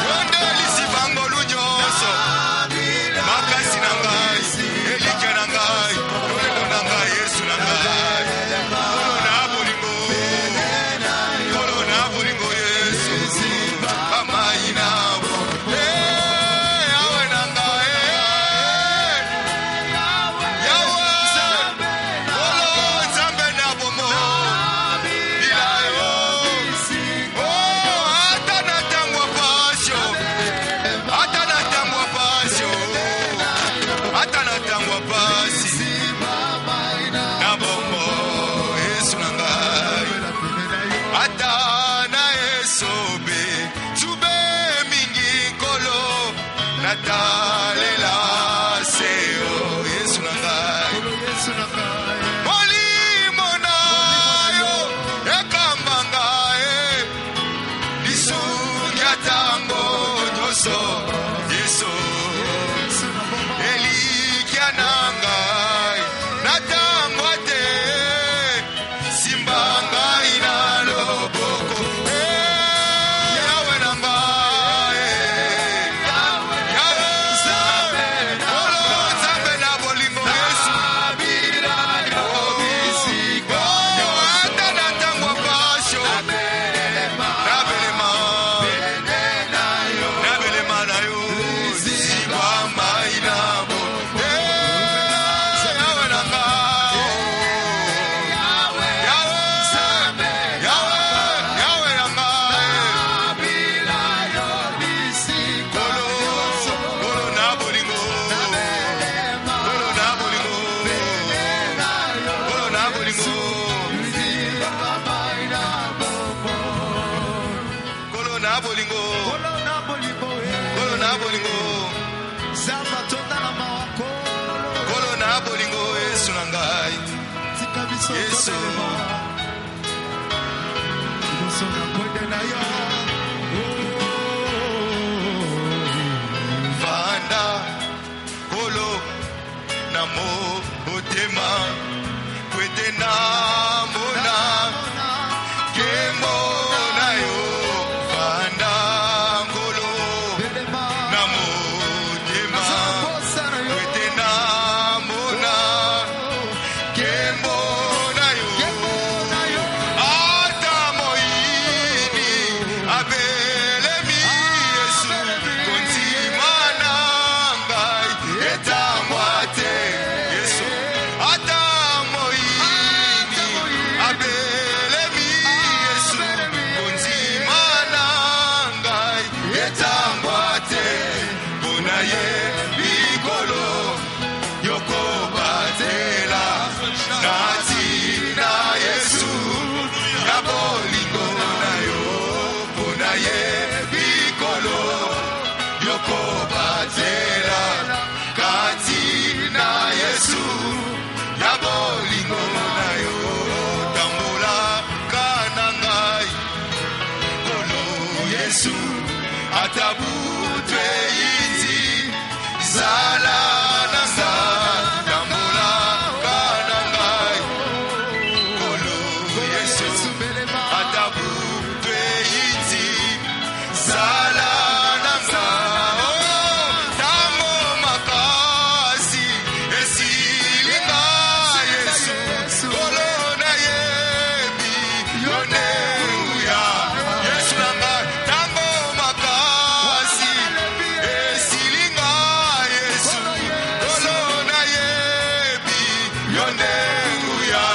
yondelisi bangolu nyonso makasi na ngai elike na ngai lolendo na ngai yesu na ngai kolo na bolingo yesu bamai na bo yawe na ngai yawe kolo nzambe na bomo bila yo ata na ntango ya pasio ata na ntango ya pasio ata na ntango ya pasi na bombo yesu na ngai ata na esobe sube mingi nkolo natalela seo yesu na ngai molimo na yo ekamba ngai lisungi ya ntango nyonso yesu elikya na ngai na ntango ate simba ngai na loboko yawe na ngai yawe kolo nzambe na bolingo yesu ata na ntango ya pasio nabelema na yo siba mai na bo yawe na ngai yawe na ngai kolo na bolingo kolo na bolingo kolo na bolingo kolo na bolingo kolo na bolingo kolo na bolingo yesu na ngai yesu vanda kolo na motema kwete na mona kemo na yo vanda kolo na ye bikolo yokobatela nati na Yesu ya bolingo na yo mpona ye bikolo yokobatela kati na Yesu ya bolingo na yo tambola kana ngai kolo Yesu atabutwe iti zala na sa tambola kana ngai kolo Yesu atabutwe iti zala na sa tango makasi esilinga Yesu kolo na yebi yone uya Yesu nanga tango makasi esilinga Yesu kolo na yebi yone uya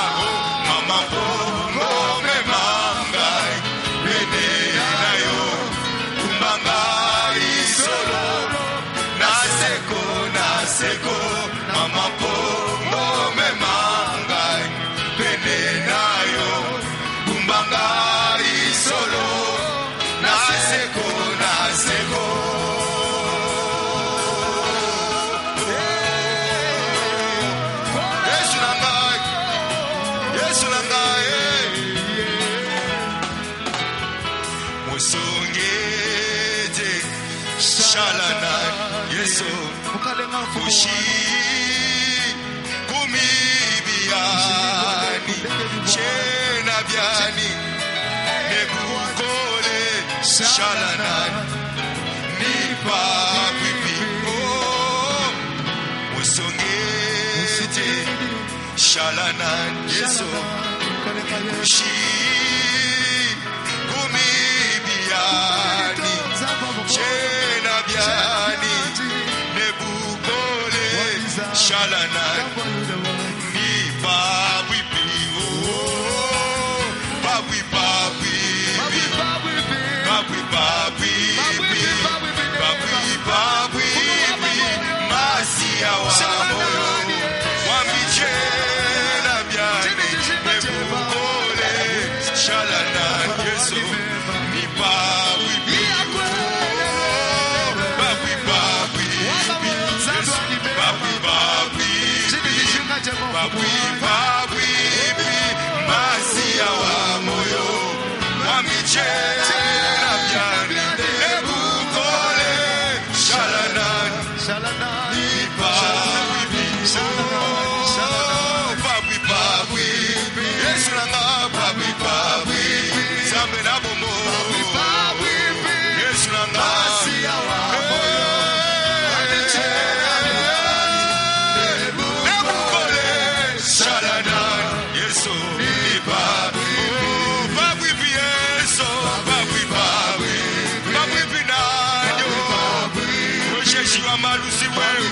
mama pongo memangai bene na yo kumbangai solo naseko mama pongo memangai bene na yo kumbangai solo naseko Yesu nangai musongete shalana Yesu kushi kumibiani chena biani nebukole shalana nipa pipi oh musongete shalana Yesu kushi kumibiani chena biani nebukole shalana ni babwi oh babwi babwi masia wa moyo wamichena biani nebukole shalana Yesu ni babwi babwi masia wa moyo wamichena biani nebukole shalana ni babwi Yesu nanga babwi zambe na bomo Yesu nanga masia wa moyo shalana Yesu ni babwi Yesu babwi nanyo osheshi wa malusi wewe